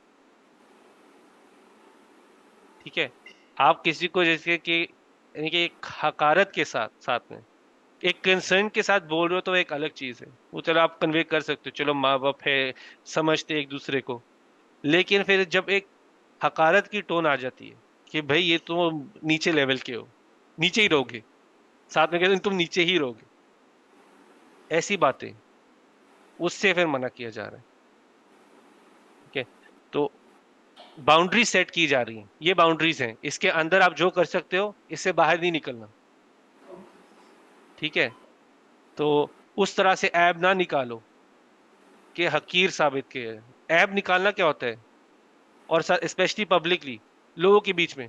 ٹھیک ہے، آپ کسی کو جیسے کہ یعنی کہ ایک حقارت کے ساتھ میں ایک کنسرن کے ساتھ بول رہے ہو تو ایک الگ چیز ہے، وہ چلو آپ کنوے کر سکتے ہو، چلو ماں باپ ہے سمجھتے ایک دوسرے کو. لیکن پھر جب ایک حقارت کی ٹون آ جاتی ہے کہ بھائی یہ تم نیچے لیول کے ہو، نیچے ہی رہو گے، ساتھ میں کہتے ہیں تم نیچے ہی رہو گے، ایسی باتیں اس سے پھر منع کیا جا رہا ہے. ٹھیک ہے، تو باؤنڈری سیٹ کی جا رہی ہیں، یہ باؤنڈریز ہیں، اس کے اندر آپ جو کر سکتے ہو اس سے باہر نہیں نکلنا. ٹھیک ہے، تو اس طرح سے عیب نہ نکالو کہ حقیر ثابت کے ہے. عیب نکالنا کیا ہوتا ہے، اور اسپیشلی پبلکلی لوگوں کے بیچ میں،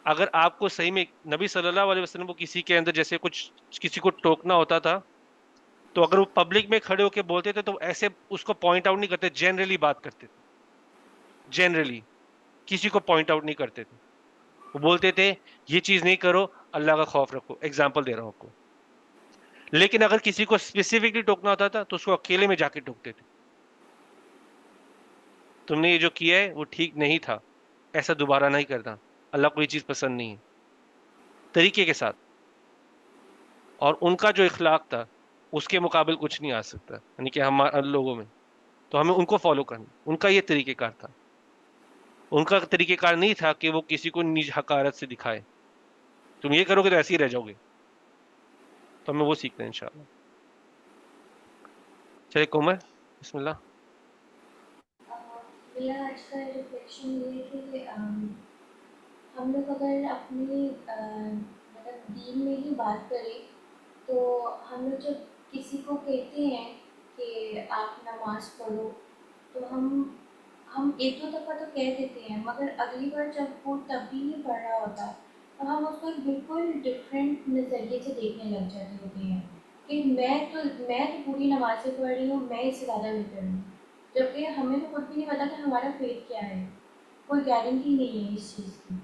اگر آپ کو صحیح میں نبی صلی اللہ علیہ وسلم کو کسی کے اندر جیسے کچھ کسی کو ٹوکنا ہوتا تھا، تو اگر وہ پبلک میں کھڑے ہو کے بولتے تھے تو ایسے اس کو پوائنٹ آؤٹ نہیں کرتے، جنرلی بات کرتے تھے، جنرلی کسی کو پوائنٹ آؤٹ نہیں کرتے تھے. وہ بولتے تھے یہ چیز نہیں کرو، اللہ کا خوف رکھو، ایگزامپل دے رہا ہوں آپ کو. لیکن اگر کسی کو اسپیسیفکلی ٹوکنا ہوتا تھا تو اس کو اکیلے میں جا کے ٹوکتے تھے، تم نے یہ جو کیا ہے وہ ٹھیک نہیں تھا، ایسا دوبارہ نہیں کرنا، اللہ کو یہ چیز پسند نہیں ہے، طریقے کے ساتھ. اور ان کا جو اخلاق تھا اس کے مقابل کچھ نہیں آ سکتا، یعنی کہ ہمارے لوگوں میں، تو ہمیں ان کو فالو کرنا. ان کا یہ طریقہ کار تھا، ان کا طریقہ کار نہیں تھا کہ وہ کسی کو نیچ حقارت سے دکھائے، تم یہ کرو گے تو ایسے ہی رہ جاؤ گے. تو ہمیں وہ سیکھنا ہے انشاءاللہ. چلے کومر، بسم اللہ. میرا آج کا ریفلیکشن یہ ہے کہ ہم لوگ اگر اپنی مطلب دین میں ہی بات کریں تو ہم لوگ جب کسی کو کہتے ہیں کہ آپ نماز پڑھو تو ہم ایک دو دفعہ تو کہہ دیتے ہیں، مگر اگلی بار جب وہ تب بھی نہیں پڑھ رہا ہوتا تو ہم اس کو ایک بالکل ڈفرینٹ نظریے سے دیکھنے لگ جاتے ہوتے ہیں کہ میں تو پوری نمازیں پڑھ رہی ہوں، میں اس سے زیادہ بہتر ہوں، جبکہ ہمیں تو خود بھی نہیں پتا کہ ہمارا فیتھ کیا ہے، کوئی گارنٹی نہیں ہے اس چیز کی.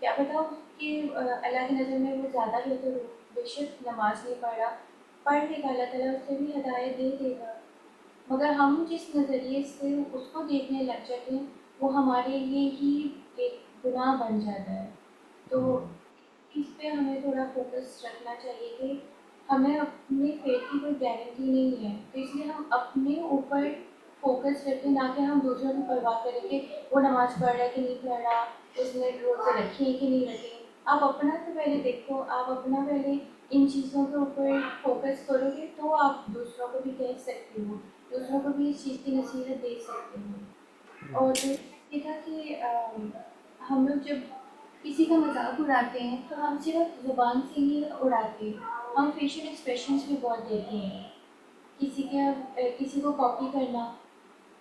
کیا پتا کہ اللہ کی نظر میں وہ زیادہ بہتر ہو، بے شک نماز نہیں پڑھ رہا، پڑھ لے گا، اللہ تعالیٰ اس سے بھی ہدایت دے دے گا، مگر ہم جس نظریے سے اس کو دیکھنے لگ جاتے ہیں وہ ہمارے لیے ہی ایک گناہ بن جاتا ہے. تو اس پہ ہمیں تھوڑا فوکس رکھنا چاہیے کہ ہمیں اپنے فیتھ کی کوئی گارنٹی نہیں ہے، تو اس لیے ہم اپنے اوپر فوکس رکھیں، نہ کہ ہم دوسروں کی پرواہ کریں کہ وہ نماز پڑھ رہا ہے کہ نہیں پڑھ رہا، اس نے روزے رکھے ہیں کہ نہیں رکھے. آپ اپنا تو پہلے دیکھو، آپ اپنا پہلے ان چیزوں کے اوپر فوکس کرو گے تو آپ دوسروں کو بھی کہہ سکتے ہو، دوسروں کو بھی اس چیز کی نصیحت دے سکتے ہو. اور دوسرا یہ تھا کہ ہم لوگ جب کسی کا مذاق اڑاتے ہیں تو ہم صرف زبان سے ہی اڑاتے، ہم فیشیل ایکسپریشنس بھی بہت دیتے ہیں. کسی کو کاپی کرنا،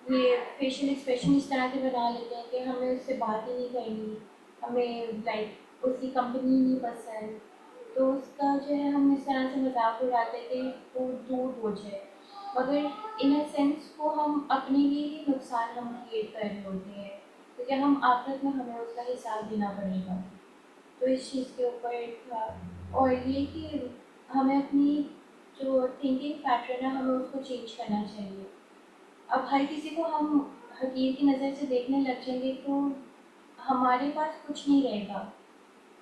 یہ فیشیل ایکسپریشن اس طرح کے بنا لیتے ہیں کہ ہمیں اس سے بات ہی نہیں کرنی، ہمیں لائک اس کی کمپنی نہیں پسند، تو اس کا جو ہے ہم اس طرح سے مذاق اڑاتے ہیں کہ وہ دور ہو جائے، مگر ان اے سینس وہ ہم اپنے لیے ہی نقصان ہم کریٹ کر رہے ہوتے ہیں، کیونکہ ہم آخرت میں ہمیں اس کا حساب دینا پڑے گا. تو اس چیز کے اوپر تھا. اور یہ کہ ہمیں اپنی جو تھنکنگ پیٹرن ہے ہمیں اس کو چینج کرنا چاہیے. اب ہر کسی کو ہم حقیر کی نظر سے دیکھنے لگ جائیں گے تو ہمارے پاس کچھ نہیں رہے گا،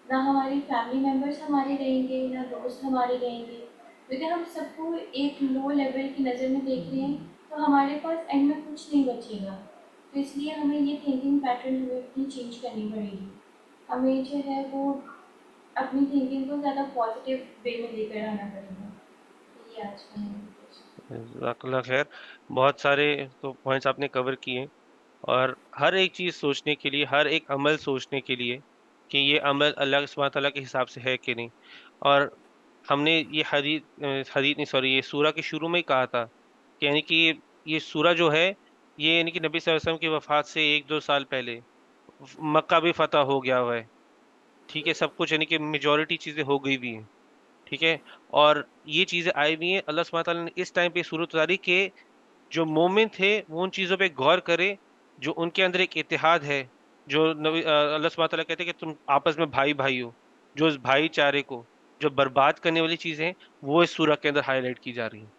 نہ ہماری فیملی ممبرس ہمارے رہیں گے، نہ دوست ہمارے رہیں گے. کیونکہ ہم سب کو ایک لو لیول کی نظر میں دیکھ رہے ہیں تو ہمارے پاس اینڈ میں کچھ نہیں بچے گا. تو اس لیے ہمیں یہ تھنکنگ پیٹرن ہمیں اپنی چینج کرنی پڑے گی. ہمیں جو ہے وہ اپنی تھنکنگ کو زیادہ پازیٹیو وے میں لے کر آنا پڑے گا. یہ آج کا ہے. جزاک اللہ خیر. بہت سارے تو پوائنٹس آپ نے کور کیے، اور ہر ایک چیز سوچنے کے لیے، ہر ایک عمل سوچنے کے لیے کہ یہ عمل اللہ سبحانہ تعالیٰ کے حساب سے ہے کہ نہیں. اور ہم نے یہ حدیث نہیں، سوری، یہ سورہ کے شروع میں ہی کہا تھا کہ یعنی کہ یہ سورہ جو ہے یہ یعنی کہ نبی صلی اللہ علیہ وسلم کی وفات سے 1-2 سال پہلے مکہ بھی فتح ہو گیا ہوا ہے. ٹھیک ہے، سب کچھ یعنی کہ میجورٹی چیزیں ہو گئی بھی ہیں. ٹھیک ہے، اور یہ چیزیں آئی ہوئی ہیں. اللہ سبحانہ تعالیٰ نے اس ٹائم پہ صورت اتاری کہ جو مومن تھے وہ ان چیزوں پہ غور کرے، جو ان کے اندر ایک اتحاد ہے، جو اللہ سبحانہ تعالیٰ کہتے ہیں کہ تم آپس میں بھائی بھائی ہو، جو اس بھائی چارے کو جو برباد کرنے والی چیزیں ہیں وہ اس سورہ کے اندر ہائی لائٹ کی جا رہی ہیں.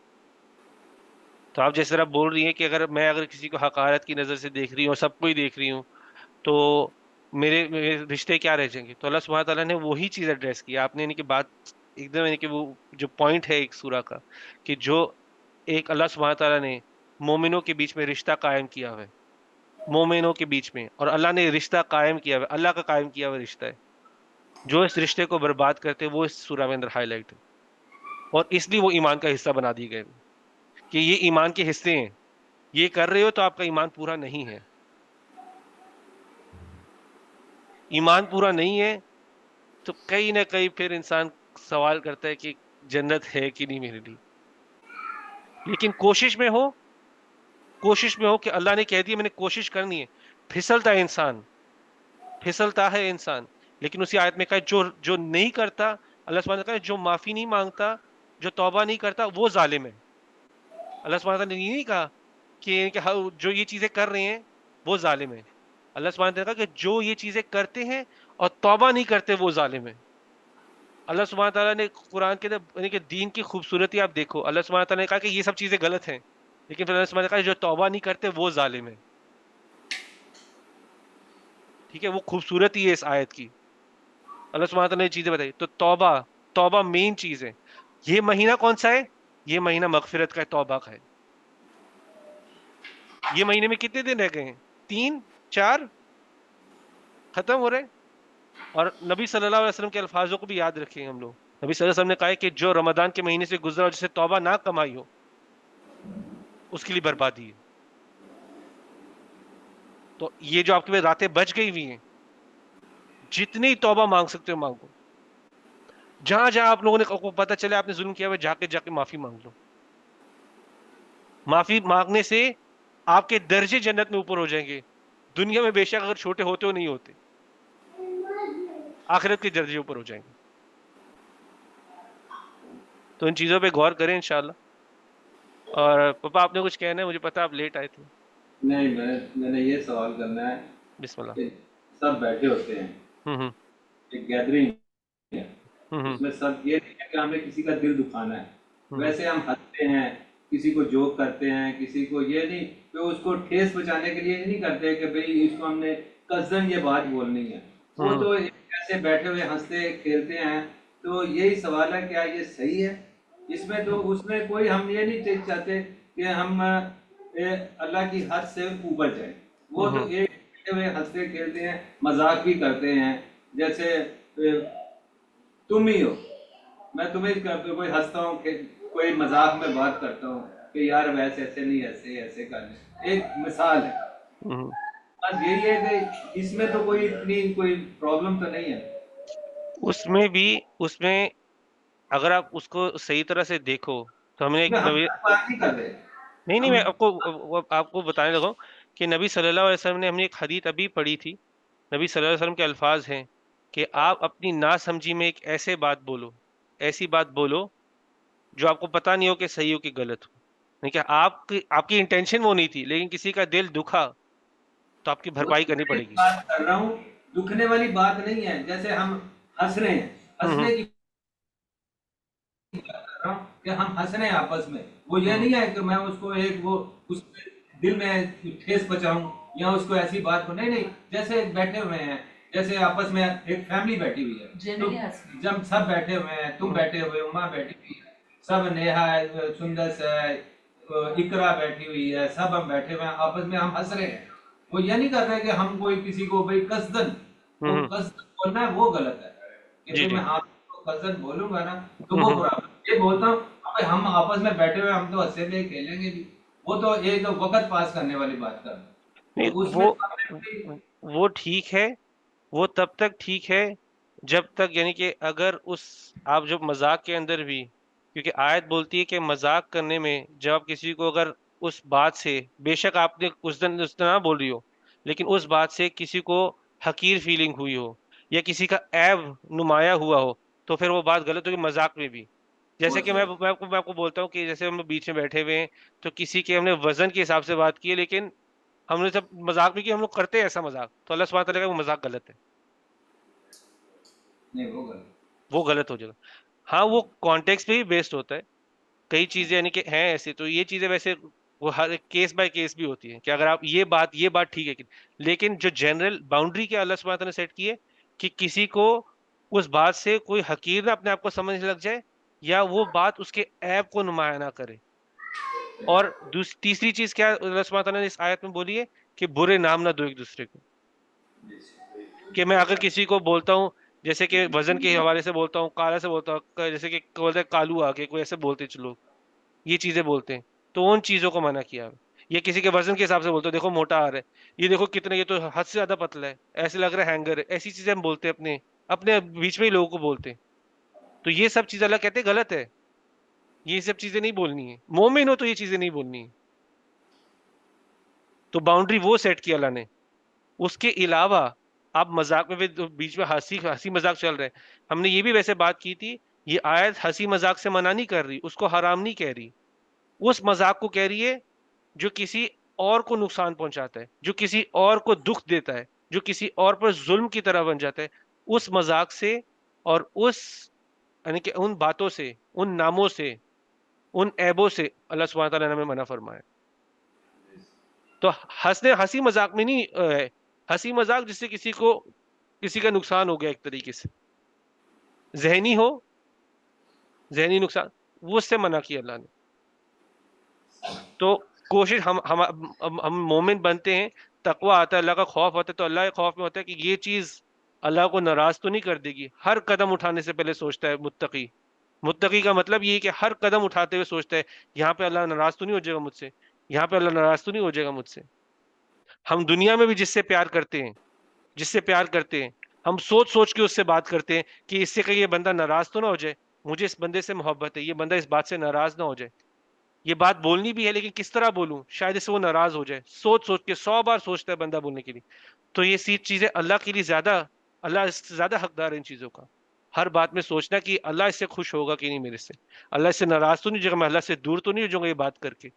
تو آپ جس طرح بول رہی ہیں کہ اگر کسی کو حقارت کی نظر سے دیکھ رہی ہوں اور سب کو ہی دیکھ رہی ہوں تو میرے رشتے کیا رہ جائیں گے. تو اللہ سبحانہ تعالیٰ نے وہی چیز ایڈریس کی. آپ نے یعنی کہ بات ایک دم یعنی کہ وہ جو پوائنٹ ہے ایک سورہ کا، کہ جو ایک اللہ سبحانہ تعالیٰ نے مومنوں کے بیچ میں رشتہ قائم کیا ہوا ہے، مومنوں کے بیچ میں، اور اللہ نے رشتہ قائم کیا ہوا ہے، اللہ کا قائم کیا ہوا رشتہ ہے. جو اس رشتے کو برباد کرتے ہیں وہ اس سورہ میں اندر ہائی لائٹ ہے، اور اس لیے وہ ایمان کا حصہ بنا دیے گئے کہ یہ ایمان کے حصے ہیں. یہ کر رہے ہو تو آپ کا ایمان پورا نہیں ہے. ایمان پورا نہیں ہے تو کہیں نہ کہیں پھر انسان سوال کرتا ہے کہ جنت ہے کہ نہیں میرے لیے. لیکن کوشش میں ہو کہ اللہ نے کہہ دیا میں نے کوشش کرنی ہے. پھسلتا ہے انسان. لیکن اسی آیت میں کہا جو نہیں کرتا، اللہ سبحانہ تعالیٰ جو معافی نہیں مانگتا، جو توبہ نہیں کرتا وہ ظالم ہے. اللہ سبحانہ تعالیٰ نے یہ نہیں کہا کہ جو یہ چیزیں کر رہے ہیں وہ ظالم ہے. اللہ سبحانہ تعالیٰ نے کہا کہ جو یہ چیزیں کرتے ہیں اور توبہ نہیں کرتے وہ ظالم ہے. اللہ سبحانہ تعالیٰ نے قرآن کے اندر یعنی کہ دین کی خوبصورتی آپ دیکھو. اللہ سبحانہ تعالیٰ نے کہا کہ یہ سب چیزیں غلط ہیں، لیکن پھر اللہ سبحانہ تعالیٰ نے کہا جو توبہ نہیں کرتے وہ ظالم ہے. ٹھیک ہے، وہ خوبصورتی ہے اس آیت کی. اللہ سبحانہ تعالیٰ نے یہ چیزیں بتائی. تو توبہ مین چیز ہے. یہ مہینہ کون سا ہے؟ یہ مہینہ مغفرت کا ہے، توبہ کا ہے. یہ مہینے میں کتنے دن رہ گئے ہیں؟ 3-4 ختم ہو رہے ہیں. اور نبی صلی اللہ علیہ وسلم کے الفاظوں کو بھی یاد رکھیں ہم لوگ. نبی صلی اللہ علیہ وسلم نے کہا ہے کہ جو رمضان کے مہینے سے گزرا اور جسے توبہ نہ کمائی ہو اس کے لیے بربادی ہے. تو یہ جو آپ کے راتیں بچ گئی ہوئی ہیں، جتنی توبہ مانگ سکتے ہو مانگو. جہاں جہاں آپ لوگوں نے کو پتہ چلے آپ نے ظلم کیا ہوا جا کے معافی مانگ لو. معافی مانگنے سے آپ کے درجے جنت میں اوپر ہو جائیں گے. دنیا میں بے شک اگر چھوٹے ہوتے ہو نہیں ہوتے، آخرت کے درجے اوپر ہو جائیں گے. تو ان چیزوں پہ غور کریں انشاءاللہ. اور پاپا آپ نے کچھ کہنا ہے؟ مجھے پتا آپ لیٹ آئے تھے. نہیں، میں نے یہ سوال کرنا ہے بسم اللہ. کہ سب بیٹھے ہوتے ہیں، ہوں ایک گیدرنگ ہے، ہوں اس میں سب یہ نہیں ہے کہ ہمیں کسی کا دل دکھانا ہے. ہوں ویسے ہم ہنستے ہیں، کسی کو جوک کرتے ہیں، کسی کو یہ نہیں کہ اس کو ٹھیس پہنچانے کے لیے نہیں کرتے کہ بھئی اس کو ہم نے قصداً یہ بات بولنی ہے. وہ تو ایسے بیٹھے ہوئے ہنستے کھیلتے ہیں. تو یہی سوال ہے کیا یہ صحیح ہے؟ اس میں تو اس میں کوئی ہم یہ نہیں چاہتے کہ ہم اللہ کی حد سے اوپر جائیں. وہ تو ایک بیٹھے ہوئے ہنستے کھیلتے ہیں، مذاق بھی کرتے ہیں. جیسے تم ہی ہو، میں تمہیں کوئی ہنستا ہوں کہ کوئی مذاق میں بات کرتا ہوں کہ یار ویسے ایسے نہیں، ایسے کر لیں. ایک مثال ہے. بس یہی ہے کہ اس میں تو کوئی اتنی کوئی پرابلم تو نہیں ہے. اس میں اگر آپ اس کو صحیح طرح سے دیکھو تو ہم نے ایک ہم بات نہیں کر رہے. نہیں میں آپ کو بتانے لگا کہ نبی صلی اللہ علیہ وسلم نے ہم نے ایک حدیث ابھی پڑھی تھی. نبی صلی اللہ علیہ وسلم کے الفاظ ہیں کہ آپ اپنی ناسمجھی میں ایک ایسی بات بولو جو آپ کو پتہ نہیں ہو کہ صحیح ہو کہ غلط ہو. نہیں کہ آپ کی انٹینشن وہ نہیں تھی، لیکن کسی کا دل دکھا تو آپ کی بھرپائی کرنی پڑے گی. بات کر رہا ہوں، دکھنے والی بات نہیں ہے. جیسے ہم ہنس رہے ہیں، ہنسنے کی بات کر رہا ہوں کہ ہم ہنس رہے ہیں آپس میں. وہ یہ نہیں ہے کہ میں اس کو ایک وہ اس دل میں ٹھیس پہنچاؤں یا اس کو ایسی بات کو نہیں جیسے بیٹھے ہوئے ہیں جیسے آپس میں ایک فیملی بیٹھی ہوئی ہے جب سب بیٹھے ہوئے ہیں تم بیٹھے ہوئے ہو ماں بیٹھی ہوئی ہے سب نیہا ہے سندس ہے اقرا بیٹھی ہوئی ہے سب ہم بیٹھے ہوئے ہیں آپس میں ہم ہنس رہے ہیں. وہ یہ نہیں کر رہے کہ ہم کوئی کسی کو بھائی قصدن بولنا ہے وہ غلط ہے کہ میں آپ کو قصدن بولوں گا نا تو وہ برا. یہ بولتا ہوں ہم آپس میں بیٹھے ہوئے ہم تو ہنسیں گے کھیلیں گے بھی وہ تو ایک وقت پاس کرنے والی بات کر نہیں اس میں وہ ٹھیک ہے وہ تب تک ٹھیک ہے جب تک یعنی کہ اگر اس آپ جب مذاق کے اندر بھی کیونکہ آیت بولتی ہے کہ مذاق کرنے میں جب آپ کسی کو اگر اس بات سے بے شک آپ نے اس دن نہ بول رہی ہو لیکن اس بات سے کسی کو حقیر فیلنگ ہوئی ہو یا کسی کا عیب نمایاں ہوا ہو تو پھر وہ بات غلط ہوگی مذاق میں بھی. جیسے کہ میں آپ کو بولتا ہوں کہ جیسے ہم بیچ میں بیٹھے ہوئے ہیں تو کسی کے ہم نے وزن کے حساب سے بات کی ہے لیکن ہم نے جب مذاق بھی کیا ہم لوگ کرتے ہیں ایسا مذاق تو اللہ سبحانہ تعالیٰ کا وہ مذاق غلط ہے وہ غلط ہو جائے گا. ہاں وہ کانٹیکس پہ ہی بیسڈ ہوتا ہے کئی چیزیں یعنی کہ ہیں ایسے تو یہ چیزیں ویسے وہ ہر کیس بائی کیس بھی ہوتی ہے کہ اگر آپ یہ بات ٹھیک ہے لیکن جو جنرل باؤنڈری کیا اللہ سبحانہ تعالیٰ نے سیٹ کی ہے کہ کسی کو اس بات سے کوئی حقیر نہ اپنے آپ کو سمجھ لگ جائے یا وہ بات اس کے عیب کو نمایاں نہ کرے. اور تیسری چیز کیا اللہ سبحانہ تعالیٰ نے اس آیت میں بولی ہے کہ برے نام نہ دو ایک دوسرے کو. کہ میں اگر کسی کو بولتا ہوں جیسے کہ وزن کے حوالے سے بولتا ہوں کالا سے بولتا ہوں جیسے کہ بولتے ہیں کالو آ کے کوئی ایسے بولتے لوگ یہ چیزیں بولتے ہیں تو ان چیزوں کو منع کیا. یہ کسی کے وزن کے حساب سے بولتے ہیں دیکھو موٹا آ رہا ہے یہ دیکھو کتنا یہ تو حد سے زیادہ پتلا ہے ایسے لگ رہا ہے ہینگر ہے ایسی چیزیں ہم بولتے ہیں اپنے بیچ میں ہی لوگوں کو بولتے ہیں. تو یہ سب چیزیں اللہ کہتے ہیں غلط ہے یہ سب چیزیں نہیں بولنی ہے مومن ہو تو یہ چیزیں نہیں بولنی ہے. تو باؤنڈری وہ سیٹ کی اللہ نے. اس کے علاوہ آپ مذاق میں بیچ میں ہنسی مذاق چل رہے ہم نے یہ بھی ویسے بات کی تھی یہ آیت ہنسی مذاق سے منع نہیں کر رہی اس کو حرام نہیں کہہ رہی اس مذاق کو کہہ رہی ہے جو کسی اور کو نقصان پہنچاتا ہے جو کسی اور کو دکھ دیتا ہے جو کسی اور پر ظلم کی طرح بن جاتا ہے اس مذاق سے اور اس یعنی کہ ان باتوں سے ان ناموں سے ان عیبوں سے اللہ سبحانہ تعالیٰ نے ہمیں منع فرمایا. تو ہنسی مذاق میں نہیں ہے ہنسی مذاق جس سے کسی کا نقصان ہو گیا ایک طریقے سے ذہنی نقصان وہ اس سے منع کیا اللہ نے. تو کوشش ہم مومن بنتے ہیں تقوی آتا ہے اللہ کا خوف ہوتا ہے تو اللہ کے خوف میں ہوتا ہے کہ یہ چیز اللہ کو ناراض تو نہیں کر دے گی. ہر قدم اٹھانے سے پہلے سوچتا ہے متقی کا مطلب یہ ہے کہ ہر قدم اٹھاتے ہوئے سوچتا ہے یہاں پہ اللہ ناراض تو نہیں ہو جائے گا مجھ سے یہاں پہ اللہ ناراض تو نہیں ہو جائے گا مجھ سے. ہم دنیا میں بھی جس سے پیار کرتے ہیں ہم سوچ کے اس سے بات کرتے ہیں کہ اس سے کہ یہ بندہ ناراض تو نہ ہو جائے مجھے اس بندے سے محبت ہے یہ بندہ اس بات سے ناراض نہ ہو جائے یہ بات بولنی بھی ہے لیکن کس طرح بولوں شاید اس سے وہ ناراض ہو جائے سوچ کے 100 بار سوچتا ہے بندہ بولنے کے لیے. تو یہ چیزیں اللہ کے لیے اللہ اس سے زیادہ حقدار ہے ان چیزوں کا. ہر بات میں سوچنا کہ اللہ اس سے خوش ہوگا کہ نہیں میرے سے اللہ اس سے ناراض تو نہیں ہو جائے گا میں اللہ سے دور تو نہیں ہو جاؤں گا یہ بات کر کے.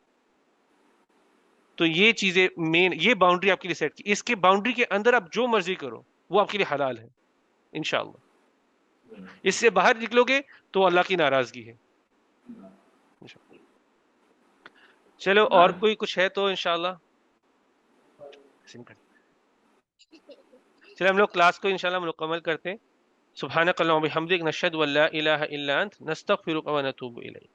تو یہ چیزیں مین یہ باؤنڈری آپ کے لیے سیٹ کی اس کے باؤنڈری کے اندر آپ جو مرضی کرو وہ آپ کے لیے حلال ہے انشاءاللہ. اس سے باہر نکلو گے تو اللہ کی ناراضگی ہے. چلو اور کوئی کچھ ہے تو انشاءاللہ چلے ہم لوگ کلاس کو انشاءاللہ مکمل کرتے ہیں. سبحانک اللہم و بحمدک نشہد ان لا الہ الا انت نستغفرک و نتوب الیک.